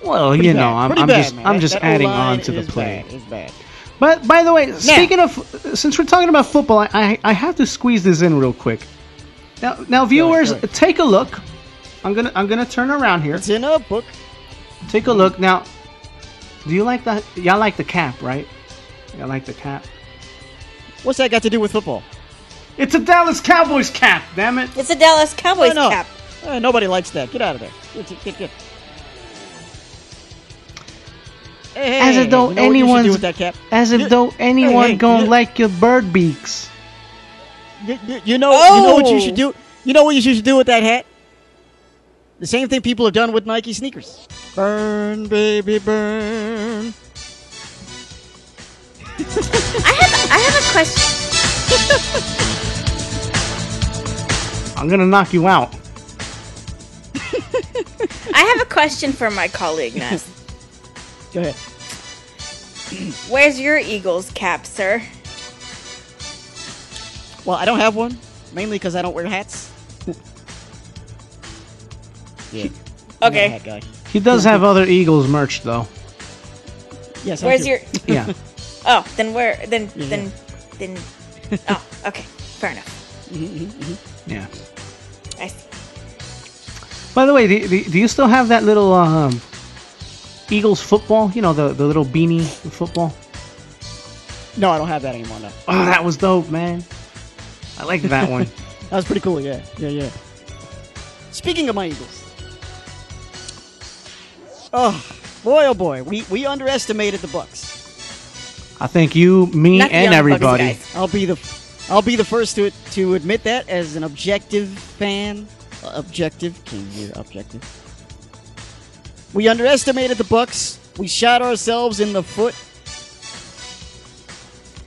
Well, Pretty you know, bad. I'm just That adding O-line on to the is play. bad. It's bad. But by the way, speaking of, since we're talking about football, I have to squeeze this in real quick. Now, viewers, take a look. I'm gonna turn around here. It's in a book. Take a look now. Do you like that? Y'all like the cap, right? Y'all like the cap? What's that got to do with football? It's a Dallas Cowboys cap. Damn it! It's a Dallas Cowboys cap. Nobody likes that. Get out of there. Get. Hey, as if though anyone gonna like your bird beaks. You know what you should do. You know what you should do with that hat? The same thing people have done with Nike sneakers. Burn, baby, burn. I have a question. I'm gonna knock you out. I have a question for my colleague, Ness. Go ahead. Where's your Eagles cap, sir? Well, I don't have one, mainly because I don't wear hats. Yeah. Okay. Hat guy. He does have other Eagles merch though. Yes. Where's your? Yeah. Oh, then where? Then. Oh, okay. Fair enough. Yeah. I see. By the way, do you still have that little Eagles football? You know, the little beanie football? No, I don't have that anymore, no. Oh, that was dope, man. I liked that one. That was pretty cool, yeah. Speaking of my Eagles. Oh boy, we underestimated the Bucks. I think you, me, and everybody. I'll be the first to admit that as an objective fan. Objective. We underestimated the Bucks. We shot ourselves in the foot.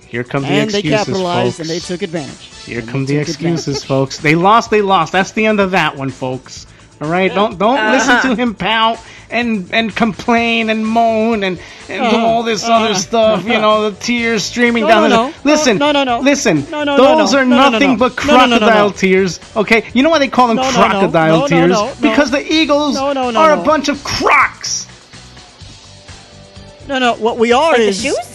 Here come the and excuses, they capitalized folks. and they took advantage. Here come the excuses, folks. They lost. That's the end of that one, folks. All right, don't listen to him pout and complain and moan and do all this other stuff. You know, the tears streaming down. Listen. Those are nothing but crocodile tears. Okay, you know why they call them crocodile tears? Because the Eagles are a bunch of crocs. No. What we are like is the shoes?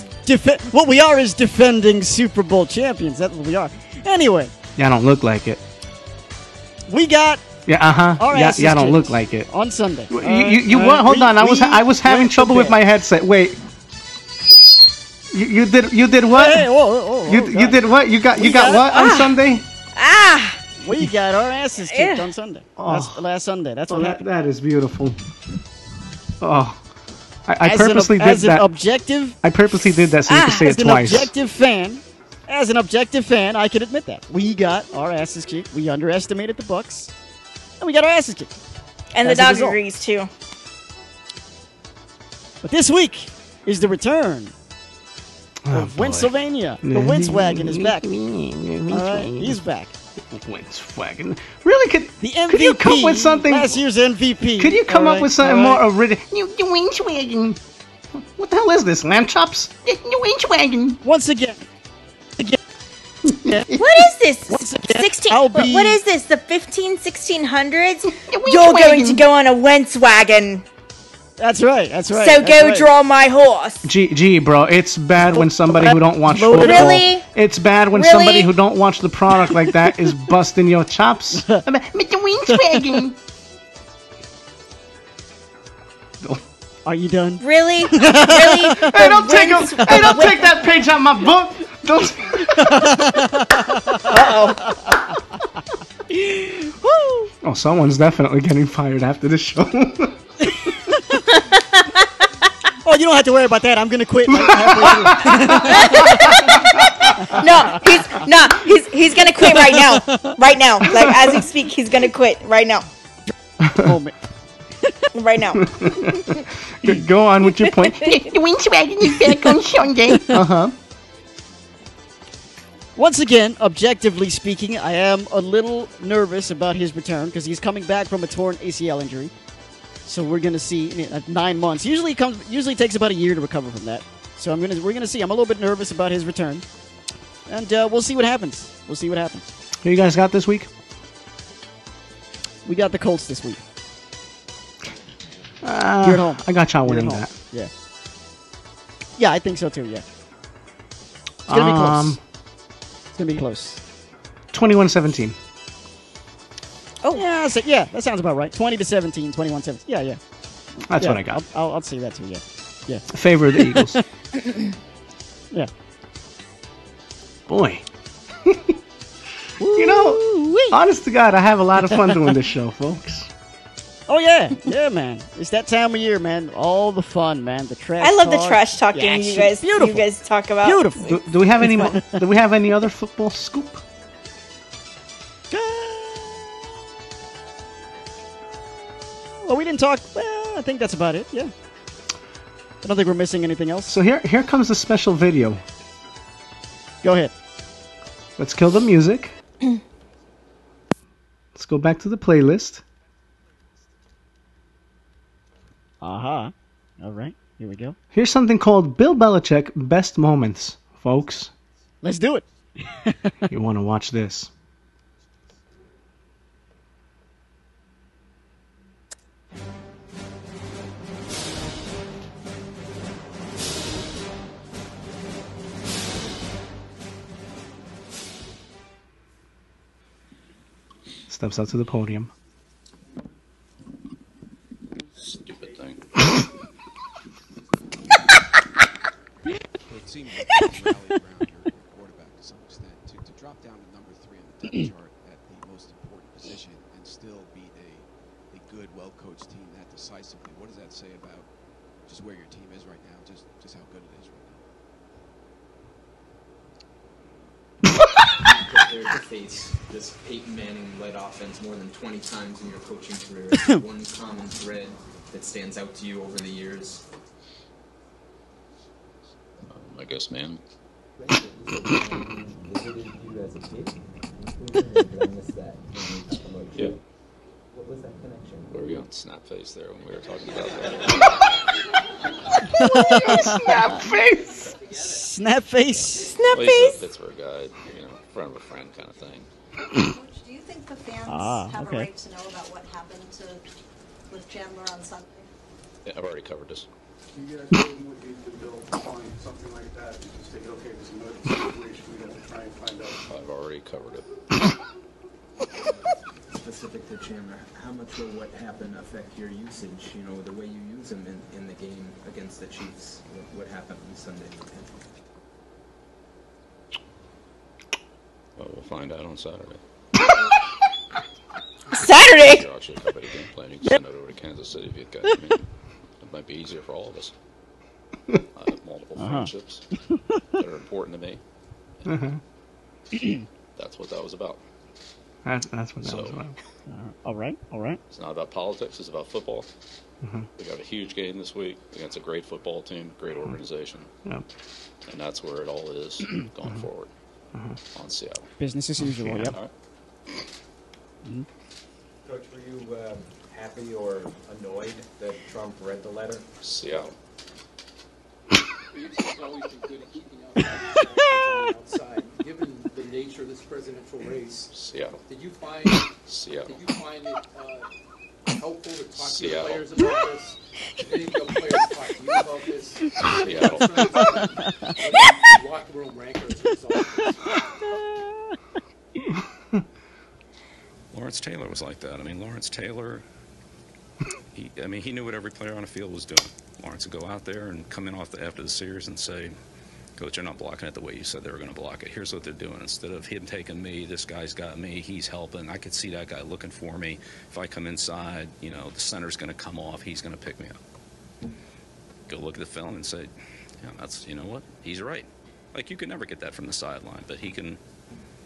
What we are is defending Super Bowl champions. That's what we are. Anyway. Y'all don't look like it. We got. Y'all don't look like it. On Sunday. You what? Hold on. I was having trouble with my headset. Wait. You did what? Hey, whoa, you did what? You got what on Sunday? We got our asses kicked on Sunday. Last Sunday. That's what happened. That is beautiful. Oh. I purposely did that. I purposely did that so you could say it twice. As an objective fan, I can admit that. We got our asses kicked. We underestimated the Bucks. And we got our asses kicked. And the dog agrees, too. But this week is the return of Pennsylvania. The Wentz wagon is back. All right, he's back. Wentz wagon. Really? Could you come up with something? Last year's MVP. Could you come up with something more original? The Wentz wagon. What the hell is this? Lamb chops? The Wentz wagon. Once again. What is this? 16. What is this? The 1600s? You're going to go on a Wentz wagon. That's right. So go draw my horse. Gee, bro, it's bad when somebody who don't watch football. Really? It's bad when somebody who don't watch the product like that is busting your chops. Mr. Wentz wagon. Are you done? Really? Really? Hey, don't take that page out of my book. Don't. Oh, someone's definitely getting fired after this show. Oh, you don't have to worry about that. I'm gonna quit. He's gonna quit right now. Right now, like as we speak, he's gonna quit right now. Oh man. Right now. Go on with your point. The Wentz wagon is back on Sunday. Once again, objectively speaking, I am a little nervous about his return because he's coming back from a torn ACL injury. So we're gonna see 9 months. Usually takes about a year to recover from that. So we're gonna see. I'm a little bit nervous about his return, and we'll see what happens. Who you guys got this week? We got the Colts this week. You're at home. I got y'all You're at winning home. that. Yeah. Yeah, I think so too. Yeah. It's gonna be close. It's gonna be close. 21-17. Oh. Yeah, so, yeah, that sounds about right. 20-17, 21-17. Yeah, yeah. That's yeah, what I got. I'll see that too. Yeah. Yeah. Favor of the Eagles. Yeah. Boy. You know, honest to God, I have a lot of fun doing this show, folks. Oh yeah, yeah, man. It's that time of year, man. All the fun, man. The trash. I love the talk, trash talking the you action. guys. Beautiful. You guys talk about. Beautiful. Do we have any? Do we have any other football scoop? Well, we didn't talk. Well, I think that's about it. Yeah. I don't think we're missing anything else. So here comes the special video. Go ahead. Let's kill the music. Let's go back to the playlist. All right. Here we go. Here's something called Bill Belichick Best Moments, folks. Let's do it. You want to watch this? Steps out to the podium. Stupid thing. It seemed like you rallied around your quarterback to some extent. To drop down to number 3 on the depth chart at the most important position and still beat a good, well-coached team that decisively. What does that say about just where your team is right now, just how good it is right now? Prepared to face this Peyton Manning-led offense more than 20 times in your coaching career. Is there one common thread that stands out to you over the years? I guess, man. Yeah. What was that connection? Where were you on snap face there when we were talking about that? Snap face. Snap face. Snap Well, face. he's a Pittsburgh guy, you know, friend of a friend kind of thing. Coach, do you think the fans have okay. a right to know about what happened with Chandler on Sunday? Yeah, I've already covered this. You guys told him what you did, Bill, find something like that. You just take it, okay, there's another situation we have to try and find out. I've already covered it. Specific to Chandler, how much will what happened affect your usage? You know, the way you use him in the game against the Chiefs. What happened on Sunday with him? Well, we'll find out on Saturday. Saturday. You're actually covered a game plan. You can send it over to Kansas City if you've got. I mean, it might be easier for all of us. I have multiple friendships that are important to me. That's what that was about. That's what that was about. All right. It's not about politics. It's about football. We got a huge game this week against a great football team, great organization. Yep. And that's where it all is going forward on Seattle. Business as usual. Yep. All right. Coach, were you happy or annoyed that Trump read the letter? Seattle. It's always been good at keeping out outside. Given the nature of this presidential race, Seattle. Did you find Seattle. it helpful to talk to your Seattle. players about this? Did any of your players talk to you about this? Seattle. Locker room ranker as a result of this. Lawrence Taylor was like that. I mean, Lawrence Taylor, he knew what every player on the field was doing. Lawrence would go out there and come in after the series and say, Coach, they're not blocking it the way you said they were going to block it. Here's what they're doing. Instead of him taking me, this guy's got me, he's helping. I could see that guy looking for me. If I come inside, you know, the center's going to come off. He's going to pick me up. Go look at the film and say, yeah, you know what? He's right. Like, you could never get that from the sideline, but he can.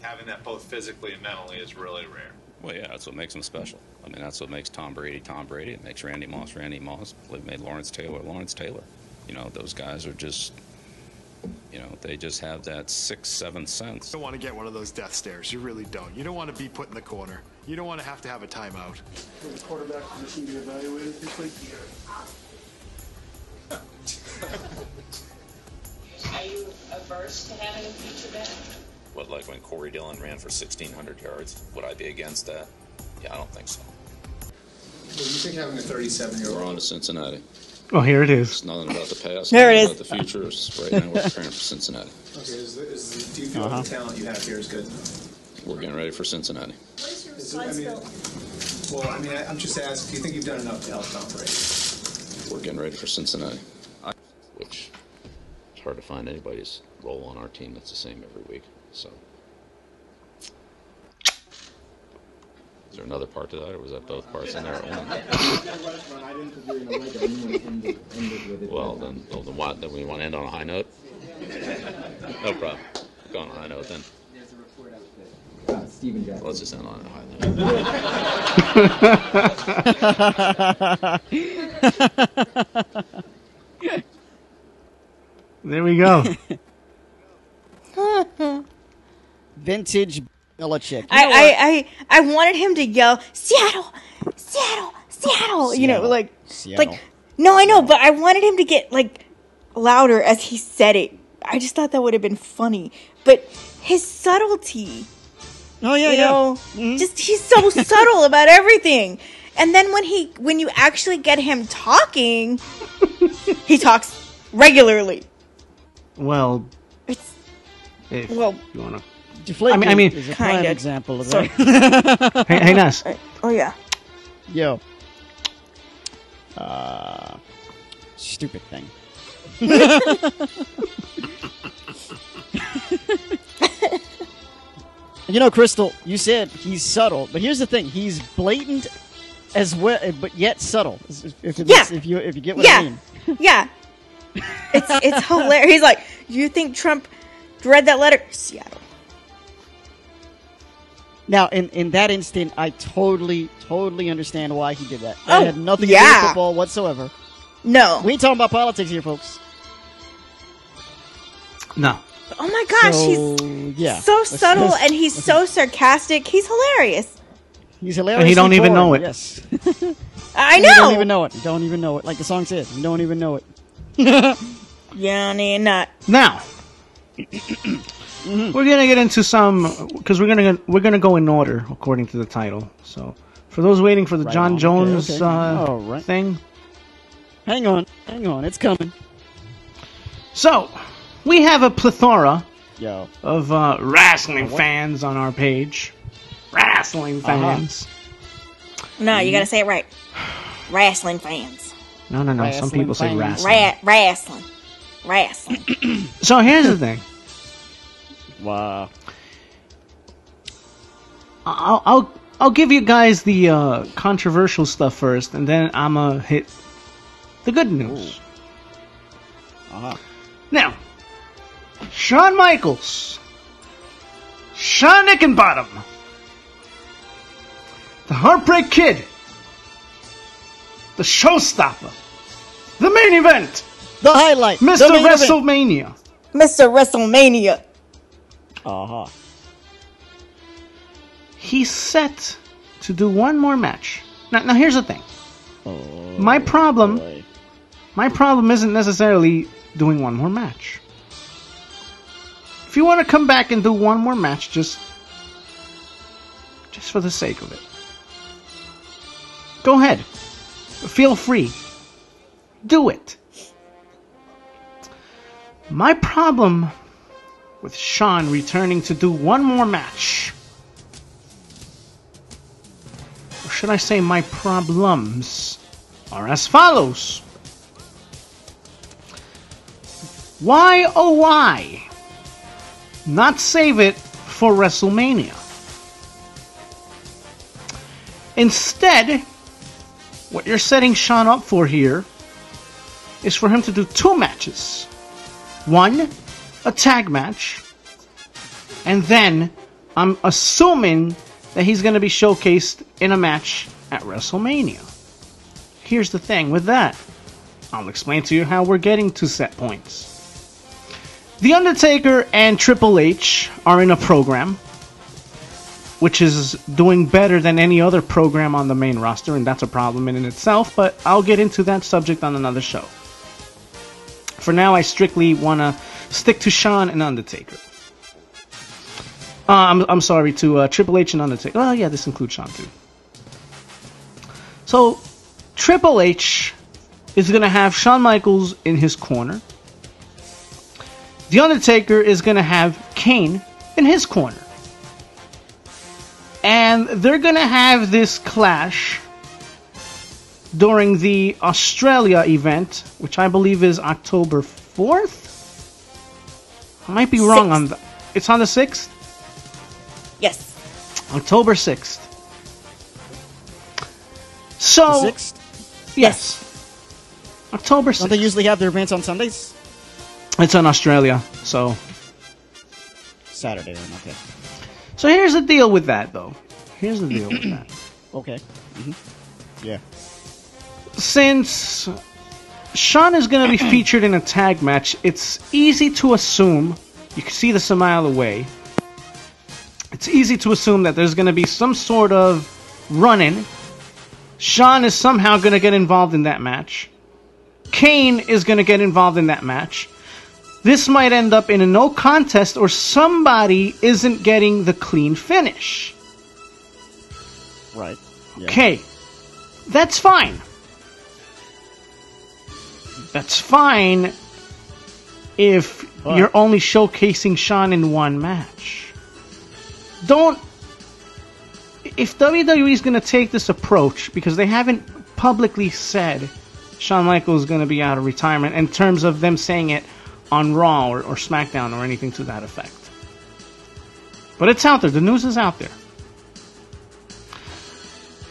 Having that both physically and mentally is really rare. Well, yeah, that's what makes him special. I mean, that's what makes Tom Brady Tom Brady. It makes Randy Moss Randy Moss. It made Lawrence Taylor Lawrence Taylor. You know, those guys are just, you know, they just have that 6th, 7th sense. You don't want to get one of those death stares. You really don't. You don't want to be put in the corner. You don't want to have a timeout. Will the quarterback position be evaluated this week? Are you averse to having a future back? What, like when Corey Dillon ran for 1,600 yards? Would I be against that? Yeah, I don't think so. you think having a 37-year-old... We're on to Cincinnati. Oh, here it is. It's nothing about the past. There it nothing is. about the future. It's right now we're preparing for Cincinnati. Okay, do you feel the talent you have here is good? We're getting ready for Cincinnati. What's your size built? Well, I mean, I'm just asking, do you think you've done enough to help Tom Brady? We're getting ready for Cincinnati. Which, it's hard to find anybody's role on our team that's the same every week. So, is there another part to that, or was that both parts in there? Well, then what? Then we want to end on a high note? No problem. Go on a high note then. There's a report out that Steven Jackson. Let's just end on a high note. There we go. Vintage Belichick. I wanted him to yell, Seattle, Seattle, Seattle. You know, like, no, I know, but I wanted him to get, like, louder as he said it. I just thought that would have been funny. But his subtlety. Oh, yeah, you know, just he's so subtle about everything. And then when you actually get him talking, he talks regularly. Well, if you want to... Deflategate I mean, is a prime example of that. hey, Nas. Oh, yeah. Yo. Stupid thing. You know, Crystal, you said he's subtle, but here's the thing: he's blatant as well, but yet subtle. If you get what I mean. Yeah. It's hilarious. He's like, you think Trump read that letter? Seattle. Now, in that instant, I totally understand why he did that. That had nothing to do with football whatsoever. No. We ain't talking about politics here, folks. No. Oh my gosh, he's so subtle and he's so sarcastic. He's hilarious. He's hilarious. And he don't even know it. Yes. I know. You don't even know it. You don't even know it. Like the song says, you don't even know it. Yeah, not. Now, we're gonna get into some because we're gonna go in order according to the title. So, for those waiting for the John Jones thing, hang on, it's coming. So, we have a plethora of wrestling fans on our page. Wrestling fans. No, you gotta say it right. Wrestling fans. No. Some people say wrestling. Wrestling. So here's the thing. Wow. I'll give you guys the controversial stuff first, and then I'ma hit the good news. Now, Shawn Michaels, Shawn Nickenbottom, the Heartbreak Kid, the Showstopper, the main event, the highlight, Mr. WrestleMania. Mr. WrestleMania. He's set to do one more match. Now here's the thing. My problem isn't necessarily doing one more match. If you want to come back and do one more match, just for the sake of it, go ahead. Feel free. Do it. My problem with Shawn returning to do one more match, or should I say my problems, are as follows. Why, oh why, not save it for WrestleMania? Instead, what you're setting Shawn up for here is for him to do two matches. One, a tag match, and then I'm assuming that he's going to be showcased in a match at WrestleMania. Here's the thing with that. I'll explain to you how we're getting to set points. The Undertaker and Triple H are in a program which is doing better than any other program on the main roster, and that's a problem in itself, but I'll get into that subject on another show. For now, I strictly want to stick to Shawn and Undertaker. I'm sorry, to Triple H and Undertaker. Oh, yeah, this includes Shawn, too. So, Triple H is going to have Shawn Michaels in his corner. The Undertaker is going to have Kane in his corner. And they're going to have this clash during the Australia event, which I believe is October 4th? I might be wrong on that. It's on the 6th? Yes. October 6th. So, The 6th? yes. October 6th. Don't they usually have their events on Sundays? It's in Australia, so. Saturday, okay. So here's the deal with that, though. Here's the deal with that. Okay. Mm-hmm. Yeah. Since Shawn is going to be featured in a tag match, it's easy to assume, you can see this a mile away, it's easy to assume that there's going to be some sort of run-in. Shawn is somehow going to get involved in that match. Kane is going to get involved in that match. This might end up in a no contest, or somebody isn't getting the clean finish. Right. Yeah. Okay. That's fine. That's fine if you're only showcasing Shawn in one match. If WWE is going to take this approach, because they haven't publicly said Shawn Michaels is going to be out of retirement in terms of them saying it on Raw or SmackDown or anything to that effect. But it's out there. The news is out there.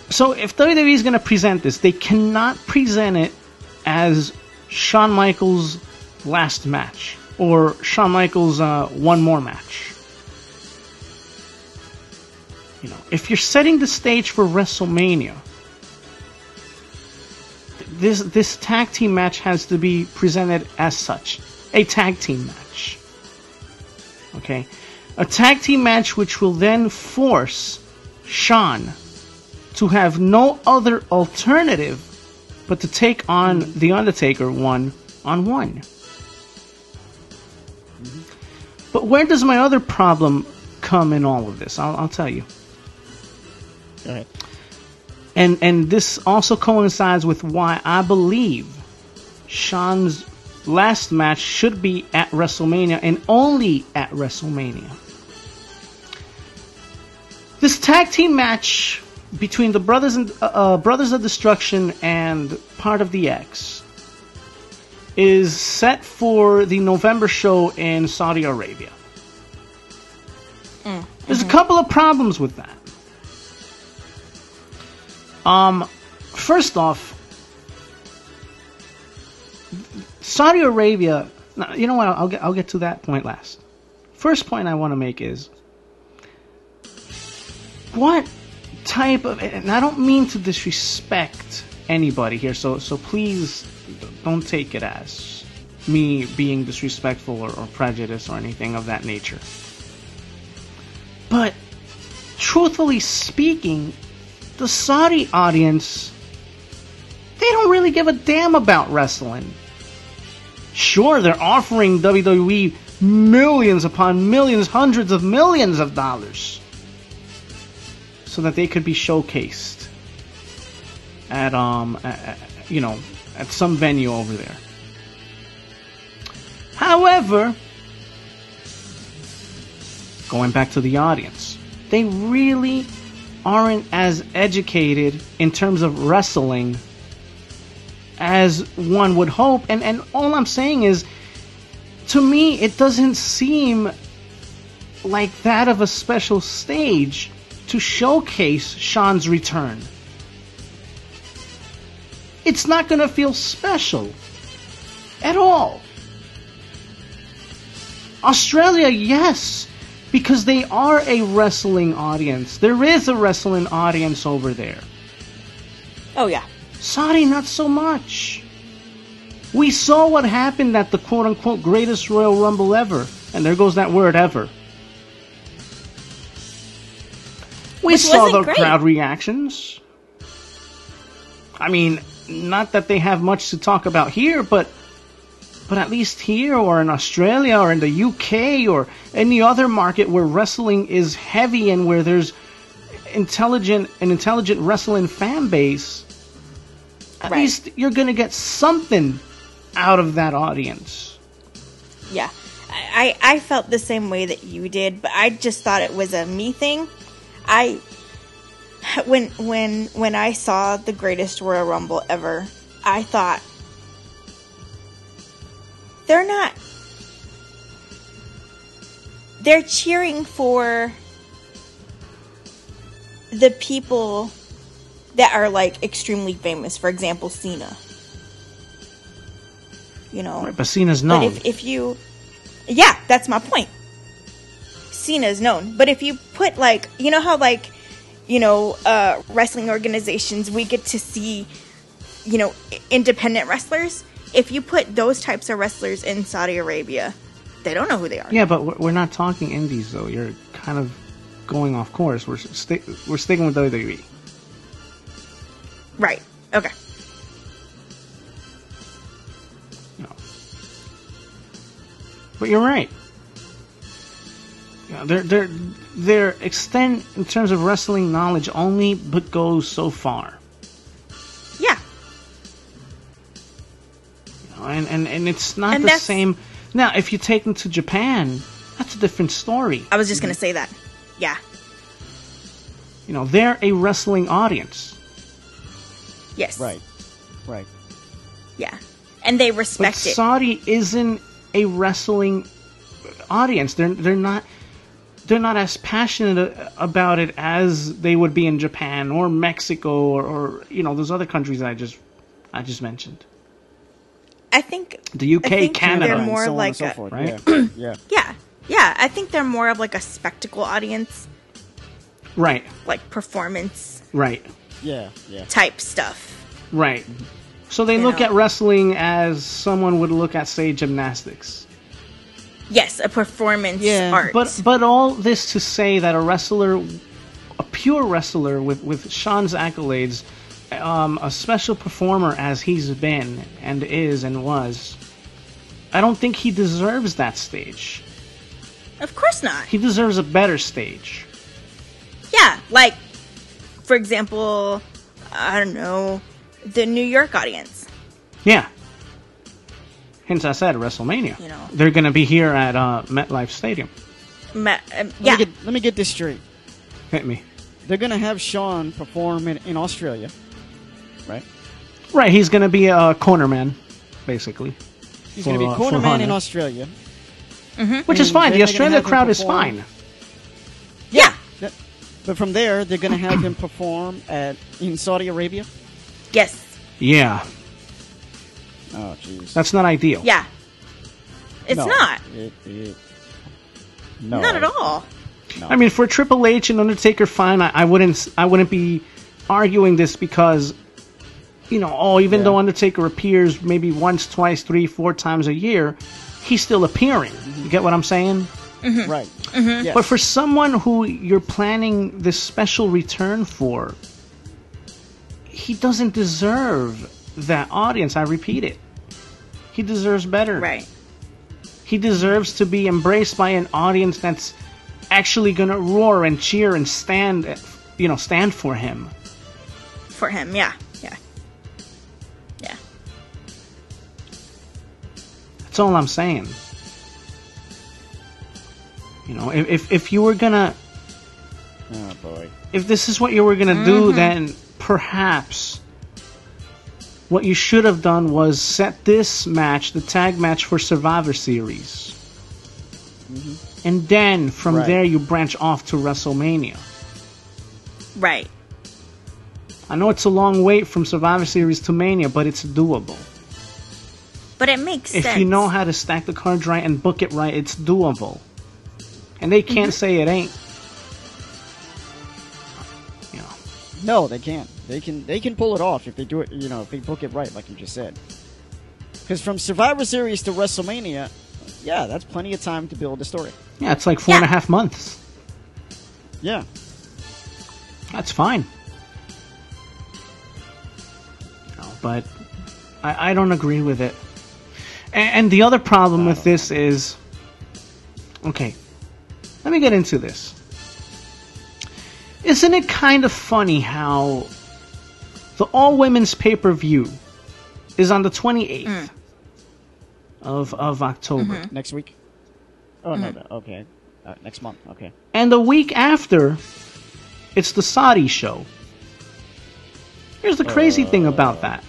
So if WWE is going to present this, they cannot present it as Shawn Michaels' last match or Shawn Michaels' one more match. You know, if you're setting the stage for WrestleMania, this tag team match has to be presented as such. A tag team match. Okay? A tag team match which will then force Shawn to have no other alternative but to take on The Undertaker one-on-one. But where does my other problem come in all of this? I'll tell you. Go ahead. And this also coincides with why I believe Shawn's last match should be at WrestleMania and only at WrestleMania. This tag team match between the Brothers of Destruction and Part of the X is set for the November show in Saudi Arabia. There's a couple of problems with that. First off, Saudi Arabia. Now, you know what? I'll get to that point last. First point I want to make is what type of, and I don't mean to disrespect anybody here, so please don't take it as me being disrespectful or prejudiced or anything of that nature. But truthfully speaking, the Saudi audience, they don't really give a damn about wrestling. Sure, they're offering WWE millions upon millions, hundreds of millions of dollars so that they could be showcased at some venue over there. However, going back to the audience, they really aren't as educated in terms of wrestling as one would hope. And all I'm saying is, to me, it doesn't seem like that of a special stage to showcase Shawn's return. It's not going to feel special at all. Australia, yes, because they are a wrestling audience. There is a wrestling audience over there. Oh, yeah. Saudi, not so much. We saw what happened at the quote-unquote greatest Royal Rumble ever. And there goes that word, ever. We saw the crowd reactions. I mean, not that they have much to talk about here, but at least here or in Australia or in the UK or any other market where wrestling is heavy and where there's an intelligent wrestling fan base, at least you're going to get something out of that audience. Yeah. I felt the same way that you did, but I just thought it was a me thing. When I saw the greatest Royal Rumble ever, I thought, they're cheering for the people that are like extremely famous. For example, Cena. You know, right, but Cena's known. But if you, yeah, that's my point. Cena's known, but if you put like, you know how like, you know, wrestling organizations, we get to see, you know, independent wrestlers. If you put those types of wrestlers in Saudi Arabia, they don't know who they are. Yeah, but we're not talking indies, though. You're kind of going off course. We're sticking with WWE. Right. Okay. No. But you're right. You know, their extent in terms of wrestling knowledge only but goes so far. Yeah. You know, and it's not the same. Now, if you take them to Japan, that's a different story. I was just going to say that. Yeah. You know, they're a wrestling audience. Yes. Right. Yeah. And they respect but it. Saudi isn't a wrestling audience. They're not as passionate about it as they would be in Japan or Mexico or you know, those other countries I just mentioned. I think the UK, Canada, they're more so like on and a, so forth. right? Yeah. I think they're more of like a spectacle audience, right? Like performance, right? Yeah. Type stuff, right? So they look at wrestling as someone would look at, say, gymnastics. Yes, a performance art. But all this to say that a pure wrestler with Sean's accolades, a special performer as he's been and is and was, I don't think he deserves that stage. Of course not. He deserves a better stage. Yeah, like, for example, I don't know, the New York audience. Yeah. Hence I said WrestleMania. You know. They're going to be here at MetLife Stadium. Yeah. Let me get this straight. Hit me. They're going to have Sean perform in Australia, right? Right, he's going to be a cornerman, basically. He's going to be a cornerman in Australia. Mm-hmm. Which is fine. The Australia crowd is fine. Yeah. But from there, they're going to have him perform in Saudi Arabia? Yes. Yeah. Oh, jeez. That's not ideal. Yeah. It's not. No. Not at all. No. I mean, for Triple H and Undertaker, fine. I wouldn't be arguing this because, you know, even though Undertaker appears maybe once, twice, 3, 4 times a year, he's still appearing. You get what I'm saying? Mm-hmm. Right. Mm-hmm. Yes. But for someone who you're planning this special return for, he doesn't deserve that audience. I repeat it. He deserves better. Right. He deserves to be embraced by an audience that's actually going to roar and cheer and stand for him. For him, yeah. That's all I'm saying. You know, if you were gonna... Oh, boy. If this is what you were gonna do, then perhaps what you should have done was set this match, the tag match, for Survivor Series. Mm-hmm. And then, from there, you branch off to WrestleMania. Right. I know it's a long wait from Survivor Series to Mania, but it's doable. But it makes sense. If you know how to stack the cards right and book it right, it's doable. And they can't say it ain't. You know. No, they can't. They can pull it off if they do it, you know, if they book it right, like you just said. Because from Survivor Series to WrestleMania, yeah, that's plenty of time to build a story. Yeah, it's like 4.5 months. Yeah. That's fine. No, but I don't agree with it. And the other problem with this is... Okay, let me get into this. Isn't it kind of funny how The all-women's pay-per-view is on the 28th of October. Next week? Oh, no. Okay. Next month. Okay. And the week after, it's the Saudi show. Here's the crazy thing about that.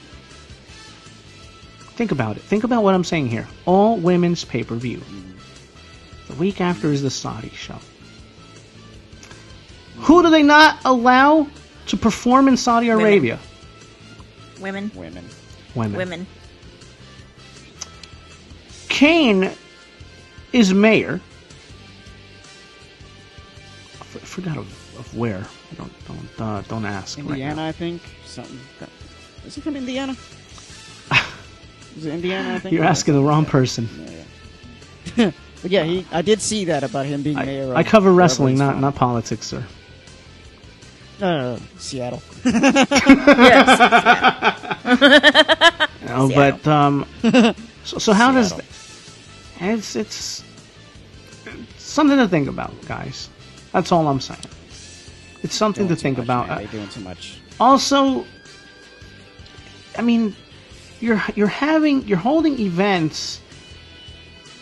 Think about it. Think about what I'm saying here. All women's pay-per-view. The week after is the Saudi show. Who do they not allow to perform in Saudi Arabia? Women. Kane is mayor. I forgot of where. Don't ask. Indiana, right now. I think. Something. Is he from Indiana? Is it Indiana? I think. You're asking the wrong person. Yeah. But yeah, I did see that about him being mayor. I cover wrestling, not politics, sir. No, Seattle. Yes. No, but so how does it's something to think about, guys. That's all I'm saying. It's something to think about. They're doing too much. Also, I mean, you're holding events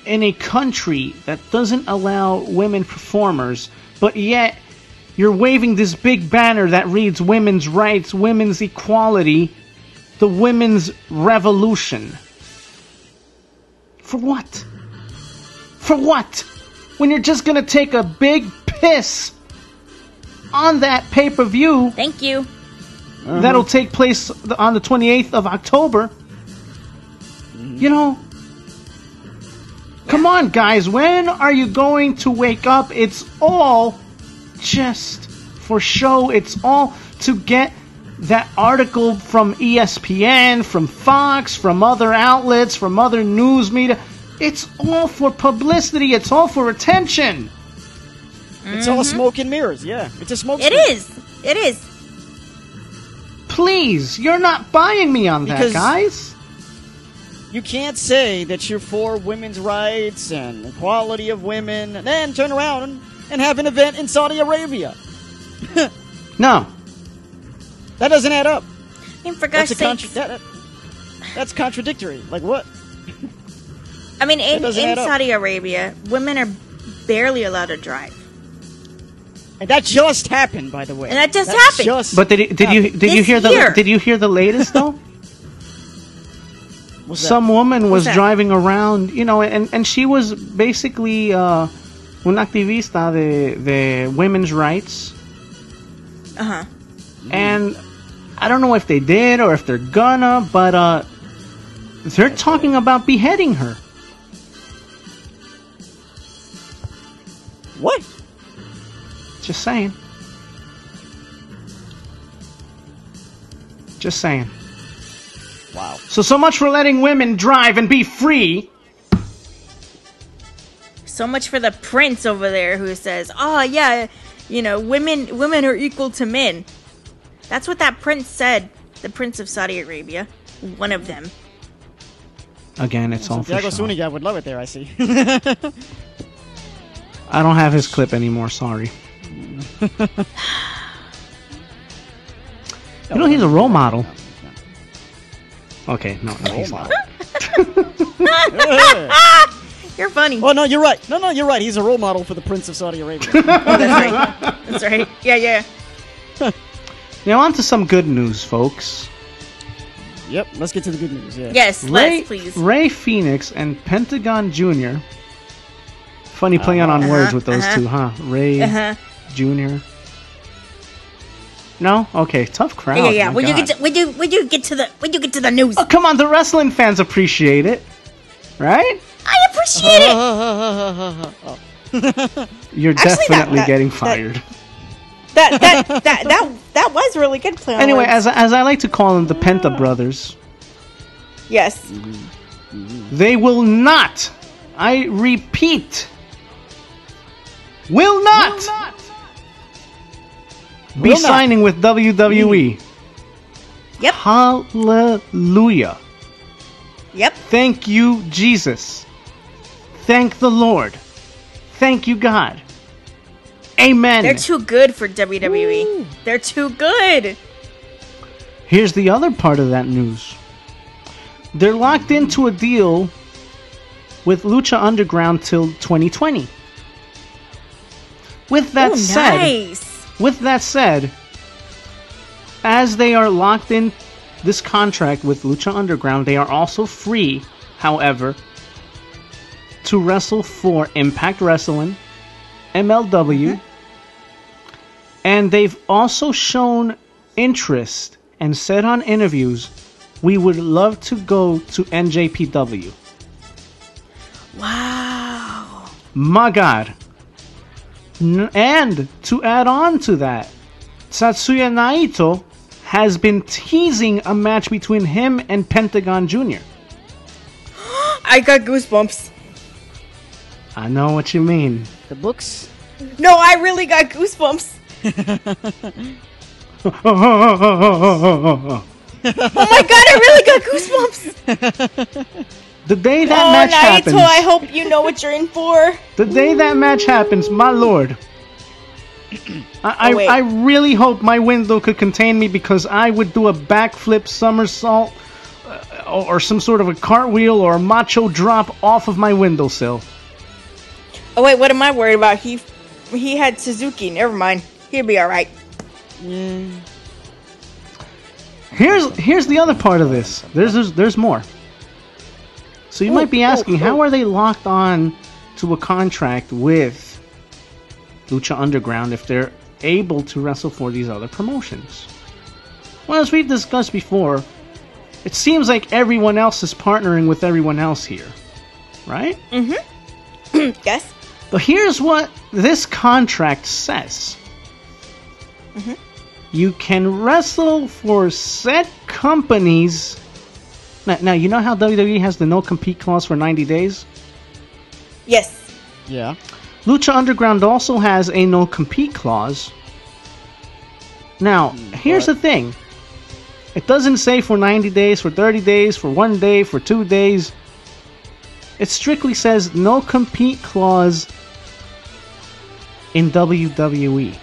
in a country that doesn't allow women performers, but yet you're waving this big banner that reads women's rights, women's equality, the women's revolution. For what? For what? When you're just gonna take a big piss on that pay-per-view. Thank you. That'll take place on the 28th of October. You know, come on, guys. When are you going to wake up? It's all just for show. It's all to get that article from ESPN, from Fox, from other outlets, from other news media. It's all for publicity. It's all for attention. It's all smoke and mirrors. Yeah, it's a smoke. It is. It is. Please, you're not buying me on that, guys. You can't say that you're for women's rights and equality of women, and then turn around and have an event in Saudi Arabia. No. That doesn't add up. I mean, for gosh sakes. That's contradictory. Like what? I mean, in add up. Saudi Arabia, women are barely allowed to drive. And that just happened, by the way. And that just happened. But did you hear the latest though? Some woman was driving around, you know, and she was basically una activista de women's rights. And I don't know if they did or if they're gonna, but they're talking about beheading her. What? Just saying. Just saying. Wow. So much for letting women drive and be free. So much for the prince over there who says, "Oh yeah, you know, women are equal to men." That's what that prince said. The prince of Saudi Arabia, one of them. Again, it's all for Santiago show. Zuniga would love it there. I see. I don't have his clip anymore. Sorry. You know, he's a role model. Okay, no, he's not. You're funny. Oh no, you're right. No, you're right. He's a role model for the Prince of Saudi Arabia. Oh, that's right. That's right. Yeah. Now on to some good news, folks. Yep, let's get to the good news. Yeah. Yes, let's please. Ray Phoenix and Pentagon Jr. Funny playing on words with those two, huh? Ray Jr. No? Okay, tough crowd. Yeah. When you get to the news. Oh, come on, the wrestling fans appreciate it, right? I appreciate it. You're Actually, definitely getting fired. That was really good play on Anyway, words. as I like to call them, the Penta brothers. Yes. They will not. I repeat. Will not be signing with WWE. Yep. Hallelujah. Yep. Thank you, Jesus. Thank the Lord. Thank you, God. Amen. They're too good for WWE. They're too good. Here's the other part of that news. They're locked into a deal with Lucha Underground till 2020. With that said, as they are locked in this contract with Lucha Underground, they are also free, however, to wrestle for Impact Wrestling, MLW, and they've also shown interest and said on interviews, we would love to go to NJPW. Wow. My God. And to add on to that, Tatsuya Naito has been teasing a match between him and Pentagon Jr. I got goosebumps. I know what you mean. The books? No, I really got goosebumps. Oh my God, I really got goosebumps. The day that match happens... Naito, I hope you know what you're in for. The day that match happens, my lord. I really hope my window could contain me, because I would do a backflip somersault or some sort of a cartwheel or a macho drop off of my windowsill. Oh wait, what am I worried about? He had Suzuki. Never mind. He'll be all right. Here's the other part of this. There's more. So you might be asking, how are they locked on to a contract with Lucha Underground if they're able to wrestle for these other promotions? Well, as we've discussed before, it seems like everyone else is partnering with everyone else here, right? Mm-hmm. Yes. But here's what this contract says. Mm-hmm. You can wrestle for set companies. Now, you know how WWE has the no-compete clause for 90 days? Yes. Yeah. Lucha Underground also has a no-compete clause. Now, here's the thing. It doesn't say for 90 days, for 30 days, for 1 day, for 2 days. It strictly says no-compete clause in WWE.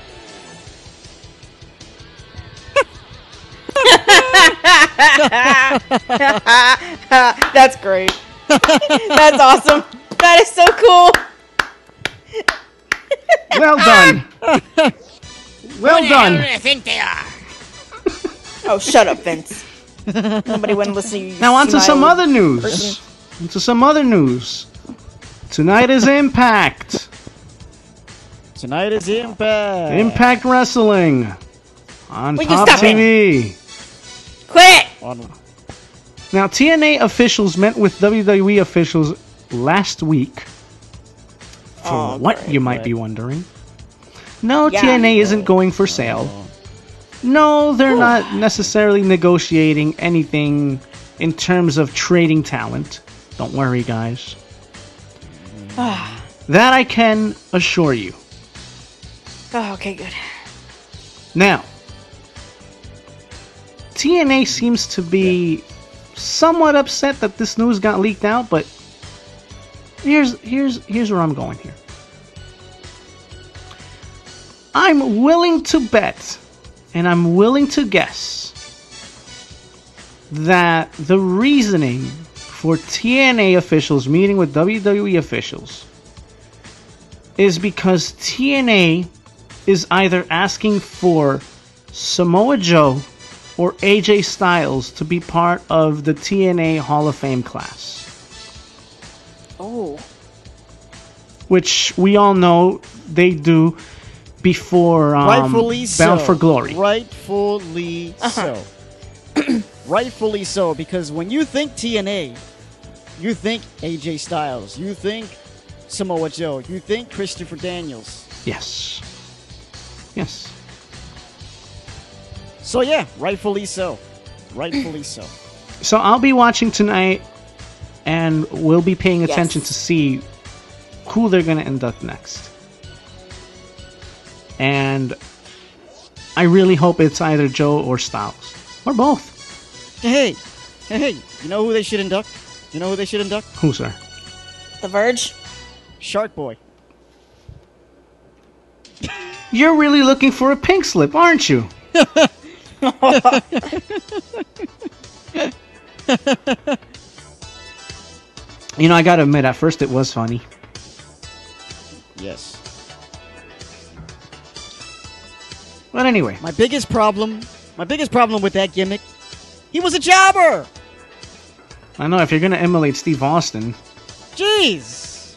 That's great. That's awesome. That is so cool. Well done. Well done. Who do they think they are? Oh, shut up, Vince. Nobody wouldn't listen to you. Now on to some other news. Person. Into some other news. Tonight is Impact. Tonight is Impact. Impact Wrestling on Will you Pop stop TV. Quit! Now, TNA officials met with WWE officials last week. For what, you might be wondering. No, Yeah. TNA isn't going for sale. No, they're not necessarily negotiating anything in terms of trading talent. Don't worry, guys. That I can assure you. Oh, okay, good. Now, TNA seems to be somewhat upset that this news got leaked out, but here's where I'm going here. I'm willing to bet, and I'm willing to guess, that the reasoning for TNA officials meeting with WWE officials is because TNA is either asking for Samoa Joe or AJ Styles to be part of the TNA Hall of Fame class. Oh. Which we all know they do before Rightfully Bound so. for Glory. Rightfully so. Rightfully so, because when you think TNA, you think AJ Styles, you think Samoa Joe, you think Christopher Daniels. Yes. Yes. So yeah, rightfully so. Rightfully so. So I'll be watching tonight, and we'll be paying attention to see who they're going to induct next. And I really hope it's either Joe or Styles. Or both. Hey, you know who they should induct? You know who they should induct? Who, sir? The Verge? Shark Boy. You're really looking for a pink slip, aren't you? You know, I gotta admit, at first it was funny. Yes. But anyway. My biggest problem with that gimmick, he was a jobber! I know, if you're gonna emulate Steve Austin. Jeez!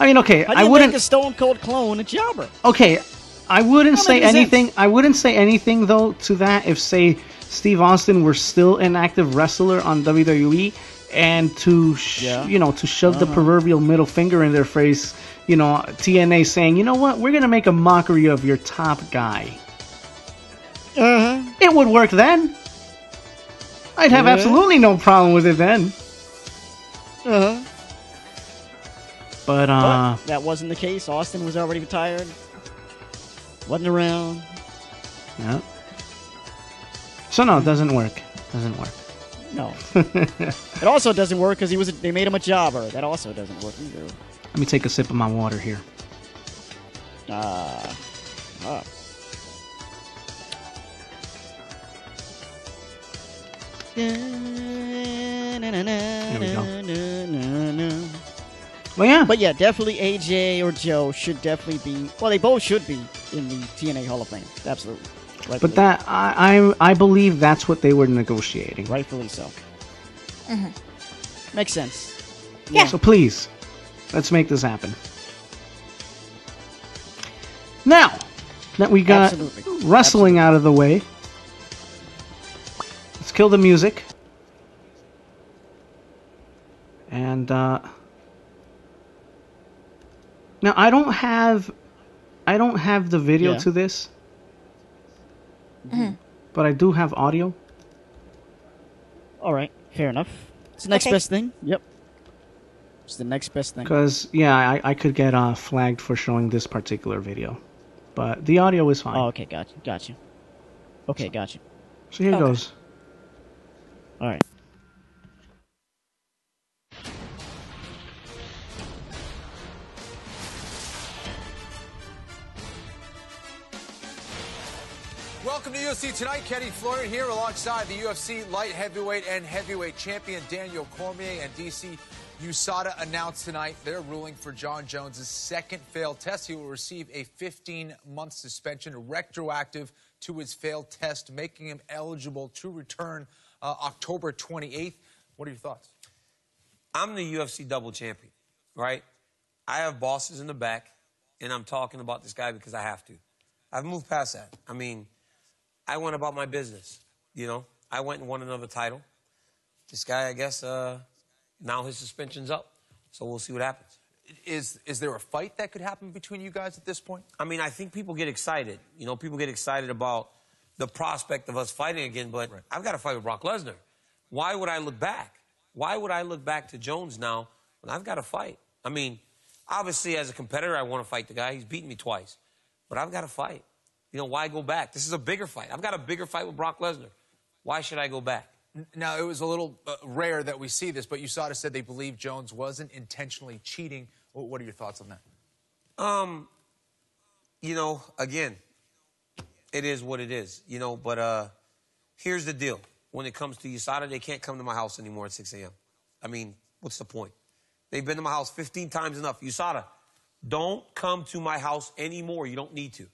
I mean, okay, How do you make a Stone Cold clone a jobber? Okay, I wouldn't say make any anything. sense. I wouldn't say anything though to that if, say, Steve Austin were still an active wrestler on WWE, and to to shove the proverbial middle finger in their face. You know, TNA saying, you know what, we're gonna make a mockery of your top guy. It would work then. I'd have absolutely no problem with it then. But that wasn't the case. Austin was already retired. Wasn't around. Yeah. So no, it doesn't work. Doesn't work. No. It also doesn't work because they made him a jobber. That also doesn't work either. Let me take a sip of my water here. There we go. Well, yeah. But yeah, definitely AJ or Joe should definitely be. Well, they both should be in the TNA Hall of Fame. Absolutely. But that I believe that's what they were negotiating. Rightfully so. Makes sense. Yeah. So please, let's make this happen. Now that we got wrestling out of the way, let's kill the music. And now I don't have the video to this, but I do have audio. All right, fair enough. It's the next best thing. Yep. It's the next best thing. Because I could get flagged for showing this particular video, but the audio is fine. Oh, okay, gotcha. Okay, gotcha. So here goes. All right. Welcome to UFC Tonight. Kenny Florian here alongside the UFC light heavyweight and heavyweight champion Daniel Cormier and DC USADA announced tonight their ruling for John Jones' second failed test. He will receive a 15-month suspension retroactive to his failed test, making him eligible to return October 28th. What are your thoughts? I'm the UFC double champion, right? I have bosses in the back, and I'm talking about this guy because I have to. I've moved past that. I mean, I went about my business, you know. I went and won another title. This guy, I guess, now his suspension's up, so we'll see what happens. Is there a fight that could happen between you guys at this point? I mean, I think people get excited. You know, people get excited about the prospect of us fighting again, but I've got to fight with Brock Lesnar. Why would I look back? Why would I look back to Jones now when I've got to fight? I mean, obviously, as a competitor, I want to fight the guy. He's beaten me twice. But I've got to fight. You know, why go back? This is a bigger fight. I've got a bigger fight with Brock Lesnar. Why should I go back? Now, it was a little rare that we see this, but USADA said they believe Jones wasn't intentionally cheating. What are your thoughts on that? You know, again, it is what it is, you know, but here's the deal. When it comes to USADA, they can't come to my house anymore at 6 a.m. I mean, what's the point? They've been to my house 15 times enough. USADA, don't come to my house anymore. You don't need to.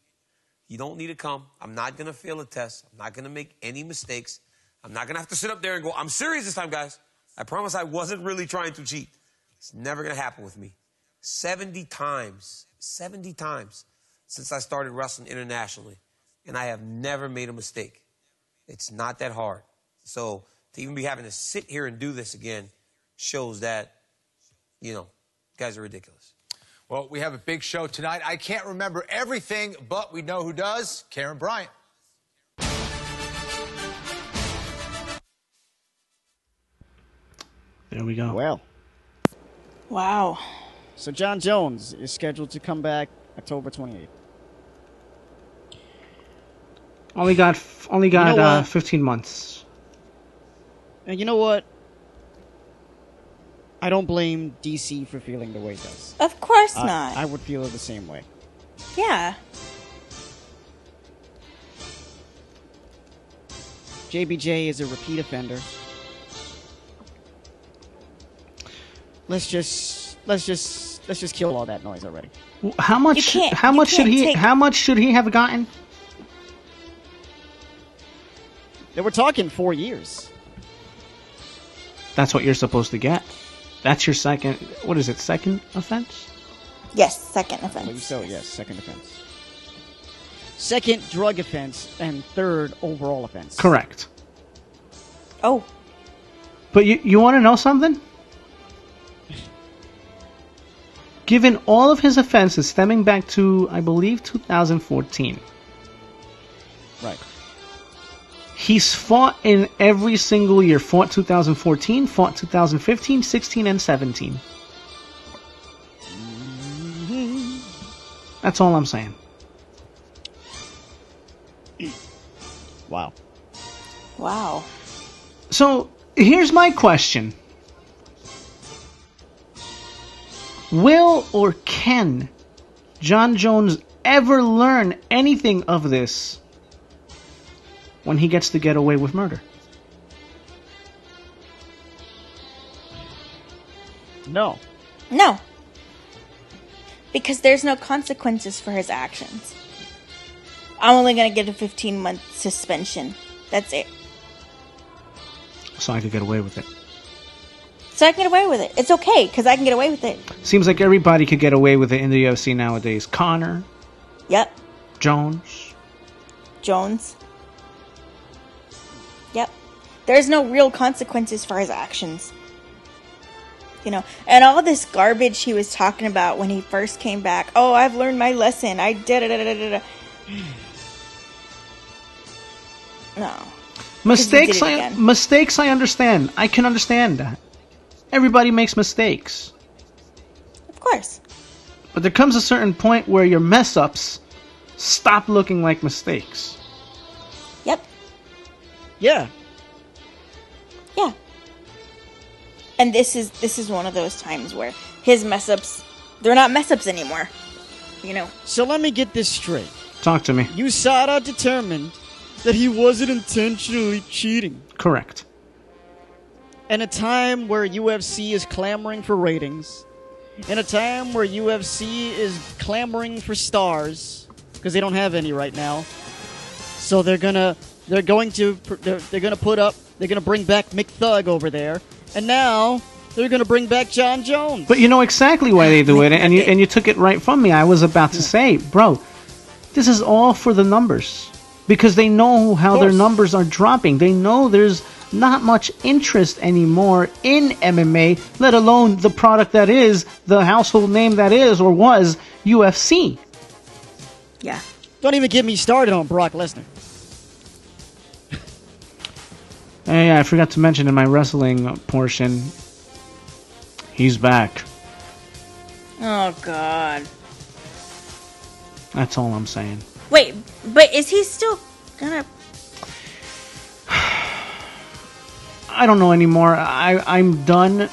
You don't need to come. I'm not going to fail a test. I'm not going to make any mistakes. I'm not going to have to sit up there and go, I'm serious this time, guys. I promise I wasn't really trying to cheat. It's never going to happen with me. 70 times since I started wrestling internationally, and I have never made a mistake. It's not that hard. So to even be having to sit here and do this again shows that, you know, guys are ridiculous. Well, we have a big show tonight. I can't remember everything, but we know who does. Karen Bryant. There we go. Well. Wow. So John Jones is scheduled to come back October 28th. Only got You know what? 15 months. And you know what? I don't blame DC for feeling the way it does. Of course not. I would feel the same way. Yeah. JBJ is a repeat offender. Let's just kill all that noise already. How much should he have gotten? They were talking 4 years. That's what you're supposed to get. That's your second. What is it? Second offense? Yes, second offense. I believe so. Yes, second offense. Second drug offense and third overall offense. Correct. Oh. But you want to know something? Given all of his offenses stemming back to, I believe, 2014. Right. He's fought in every single year. Fought 2014, fought 2015, 16, and 17. That's all I'm saying. Wow. Wow. So, here's my question. Will or can Jon Jones ever learn anything of this when he gets to get away with murder? No. No. Because there's no consequences for his actions. I'm only going to get a 15-month suspension. That's it. So I could get away with it. So I can get away with it. It's okay, because I can get away with it. Seems like everybody could get away with it in the UFC nowadays. Conor. Yep. Jones. Yep. There's no real consequences for his actions. You know, and all this garbage he was talking about when he first came back. Oh, I've learned my lesson. I did it. No. Mistakes I understand. I can understand that. Everybody makes mistakes. Of course. But there comes a certain point where your mess-ups stop looking like mistakes. Yep. Yeah. Yeah. And this is one of those times where his mess-ups, they're not mess-ups anymore. You know. So let me get this straight. Talk to me. USADA determined that he wasn't intentionally cheating. Correct. In a time where UFC is clamoring for ratings, in a time where UFC is clamoring for stars, because they don't have any right now, so they're gonna bring back McThug over there, and now they're gonna bring back Jon Jones. But you know exactly why they do it, and you took it right from me. I was about to say, bro, this is all for the numbers, because they know how their numbers are dropping. They know there's not much interest anymore in MMA, let alone the product that is, the household name that is, or was, UFC. Yeah. Don't even get me started on Brock Lesnar. Hey, I forgot to mention in my wrestling portion, he's back. Oh, God. That's all I'm saying. Wait, but is he still gonna... I don't know anymore. I'm done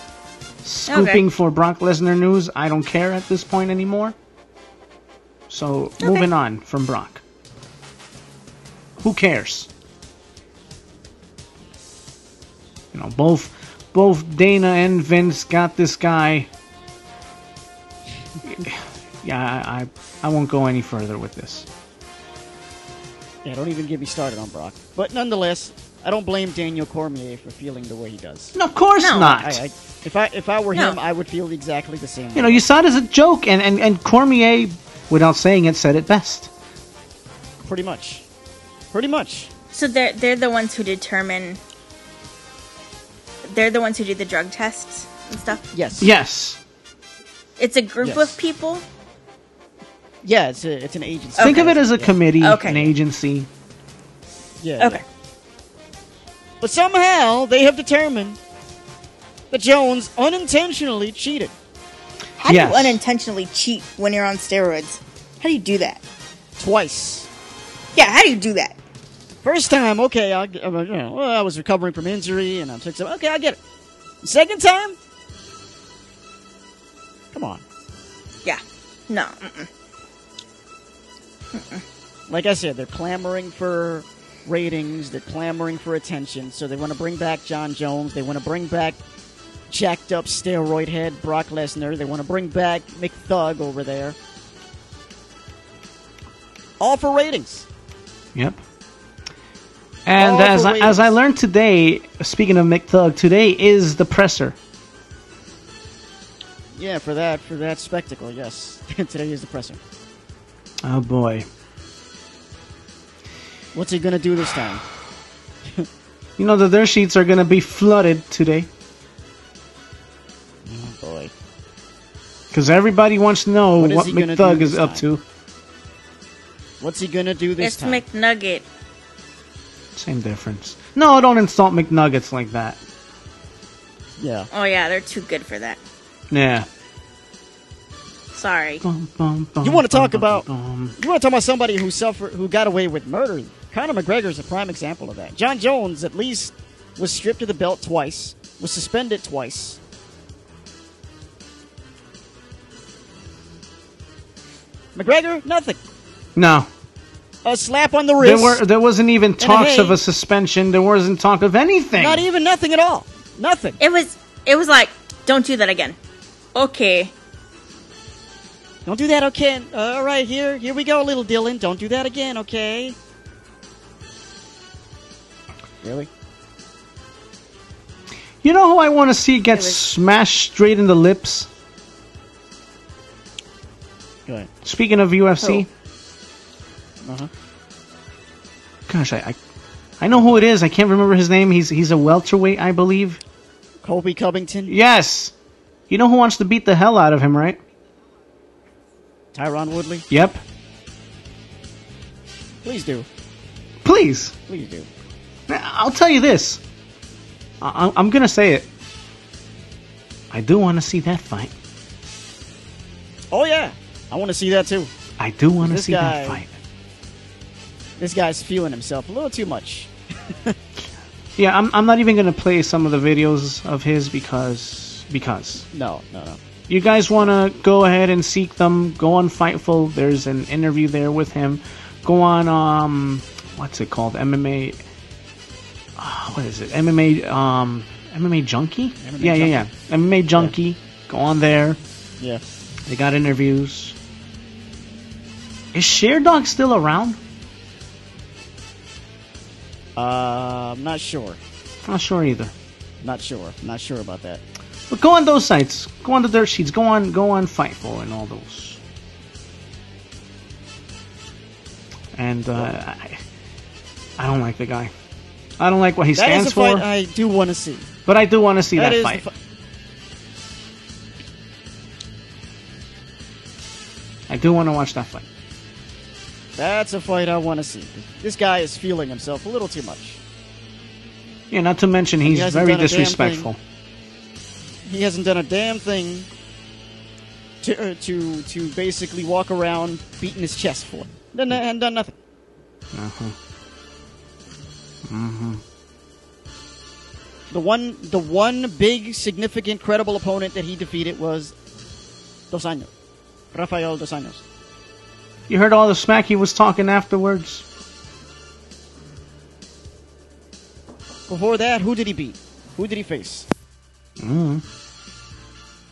scooping for Brock Lesnar news. I don't care at this point anymore. So, moving on from Brock. Who cares? You know, both Dana and Vince got this guy. Yeah, I won't go any further with this. Yeah, don't even get me started on Brock. But nonetheless, I don't blame Daniel Cormier for feeling the way he does. No, of course not. If I were him, I would feel exactly the same way. You know, you saw it as a joke, and Cormier, without saying it, said it best. Pretty much. So they're the ones who determine... They're the ones who do the drug tests and stuff? Yes. It's a group of people? Yeah, it's an agency. Think of it as a committee, an agency. Yeah. Okay. But somehow they have determined that Jones unintentionally cheated. How do you unintentionally cheat when you're on steroids? How do you do that? Twice. Yeah, how do you do that? First time, okay, I was recovering from injury and I took some. Okay, I get it. Second time, come on. Yeah. No. Like I said, they're clamoring for ratings. They're clamoring for attention. So they want to bring back John Jones. They want to bring back jacked up steroid head Brock Lesnar. They want to bring back McThug over there. All for ratings. Yep. And as I learned today, speaking of McThug, today is the presser. Yeah, for that spectacle, yes. Today is the presser. Oh boy. What's he gonna do this time? You know, the dirt sheets are gonna be flooded today. Oh boy. Because everybody wants to know what McThug is up to. What's he gonna do this time? It's McNugget. Same difference. No, don't insult McNuggets like that. Yeah. Oh yeah, they're too good for that. Yeah. Sorry. You want to talk about somebody who got away with murder? Conor McGregor is a prime example of that. John Jones at least was stripped of the belt twice, was suspended twice. McGregor, nothing. No. A slap on the wrist. There wasn't even talks of a suspension. There wasn't talk of anything. Not even nothing at all. Nothing. It was like, don't do that again. Okay. Don't do that, okay? All right, here we go, little Dylan. Don't do that again, okay? Really? You know who I want to see get smashed straight in the lips? Go ahead. Speaking of UFC. Uh-huh. Gosh, I know who it is. I can't remember his name. He's a welterweight, I believe. Colby Covington? Yes. You know who wants to beat the hell out of him, right? Tyron Woodley? Yep. Please do. Please. Please do. I'll tell you this. I'm going to say it. I do want to see that fight. Oh, yeah. I want to see that, too. I do want to see that fight. This guy's feeling himself a little too much. Yeah, I'm not even going to play some of the videos of his because. No. You guys want to go ahead and seek them. Go on Fightful. There's an interview there with him. Go on, what's it called? MMA. What is it? MMA Junkie? Yeah. MMA Junkie. Yeah. Go on there. Yeah. They got interviews. Is Sherdog still around? I'm not sure. Not sure either. Not sure about that. But go on those sites. Go on the dirt sheets. Go on Fightful and all those. And I don't like the guy. I don't like what he stands for. That is a fight I do want to see. But I do want to see that fight. I do want to watch that fight. That's a fight I want to see. This guy is feeling himself a little too much. Yeah, not to mention he's very disrespectful. He hasn't done a damn thing to basically walk around beating his chest for. And done nothing. The one big, significant, credible opponent that he defeated was Rafael Dos Anjos. You heard all the smack he was talking afterwards? Before that, who did he beat? Who did he face?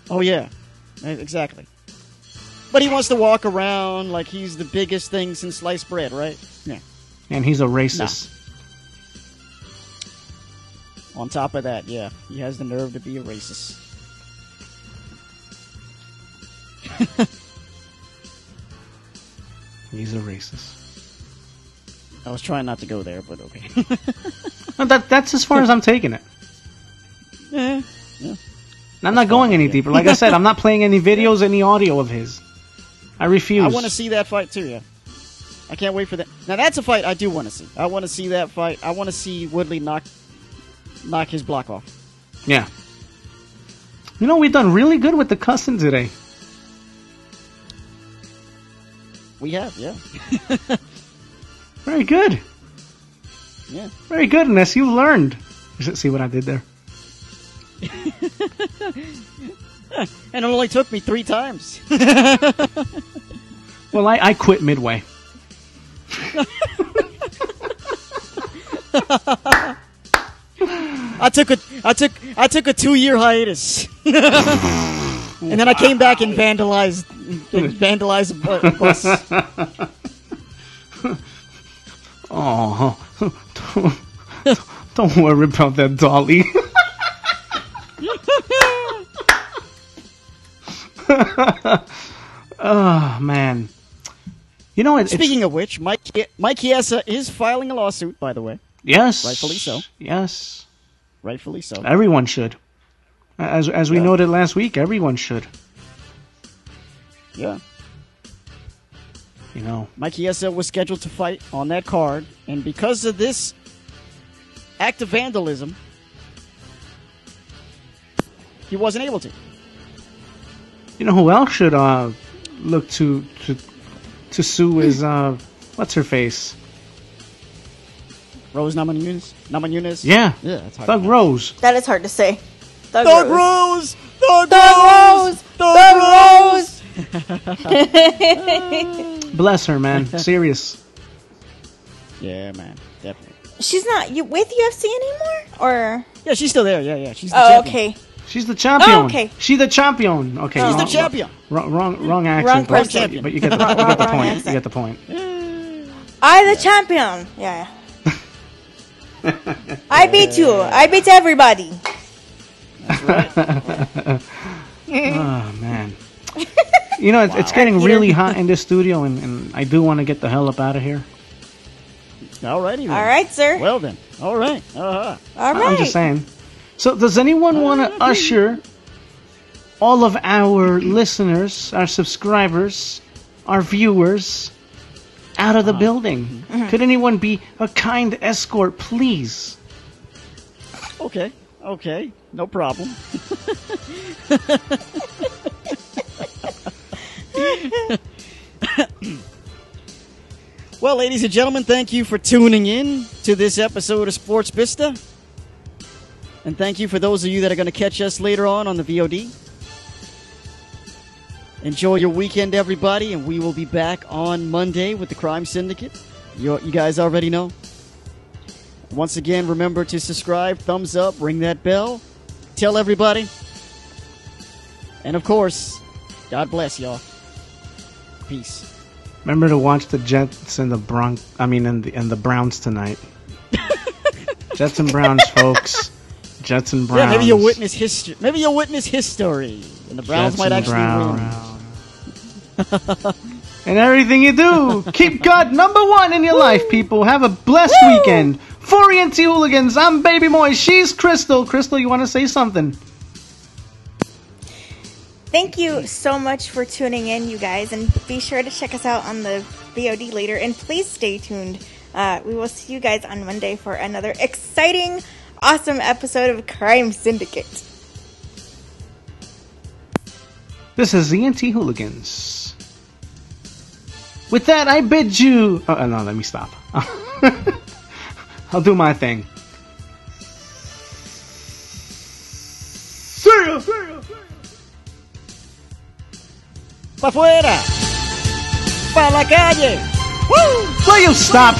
Oh, yeah. Exactly. But he wants to walk around like he's the biggest thing since sliced bread, right? Yeah. And he's a racist. No. On top of that, yeah. He has the nerve to be a racist. He's a racist. I was trying not to go there, but okay. That's as far as I'm taking it. Yeah. I'm not going any deeper. Like I said, I'm not playing any videos, any audio of his. I refuse. I want to see that fight too, yeah. I can't wait for that. Now that's a fight I do want to see. I want to see that fight. I want to see Woodley knock his block off. Yeah. You know, we've done really good with the cussing today. We have, yeah. Very good. Yeah. Very good, unless you learned. See what I did there? And it only took me 3 times. Well, I quit midway. I took a 2-year hiatus, and then I came back and vandalized a bus. Oh, don't worry about that, Dolly. Oh man, you know what? Speaking of which, Mike Chiesa is filing a lawsuit. By the way, yes, rightfully so. Yes, rightfully so. Everyone should, as we noted last week. Everyone should. Yeah. You know, Mike Chiesa was scheduled to fight on that card, and because of this act of vandalism, he wasn't able to. You know who else should look to sue is what's her face? Rose Namajunas? Yeah, that's hard. Thug Rose. That is hard to say. Thug Rose! Bless her, man. Serious. Yeah, man. Definitely. She's not with UFC anymore? Or? Yeah, she's still there. Yeah. She's the champion. Okay. She's the champion. Oh, okay. She's the champion. Okay. She's the champion. Wrong accent. Wrong person. But you get the point. You get the point. I the champion. Yeah. I beat you. I beat everybody. That's right. Oh, man. You know, it's getting really hot in this studio, and I do want to get the hell up out of here. Alrighty then. All right, sir. Well then. All right. All right. I'm just saying. So, does anyone want to usher all of our listeners, our subscribers, our viewers out of the building? Could anyone be a kind escort, please? Okay. No problem. Well, ladies and gentlemen, thank you for tuning in to this episode of Sports Vista. And thank you for those of you that are going to catch us later on the VOD. Enjoy your weekend, everybody, and we will be back on Monday with the Crime Syndicate. You guys already know. Once again, remember to subscribe, thumbs up, ring that bell, tell everybody. And of course, God bless y'all. Peace. Remember to watch the Jets and the the Browns tonight. Jets and Browns, folks. Jets and Browns. Yeah, maybe you'll witness history. And the Browns Jets might and actually win. And everything you do, keep God number one in your life, people. Have a blessed weekend. For ENT Hooligans, I'm Baby Moy. She's Crystal. Crystal, you want to say something? Thank you so much for tuning in, you guys, and be sure to check us out on the VOD later, and please stay tuned. We will see you guys on Monday for another exciting, awesome episode of Crime Syndicate. This is ENT Hooligans. With that, I bid you... Oh, no, let me stop. I'll do my thing. See ya! Pa' fuera! Pa' la calle! Woo! Will you stop?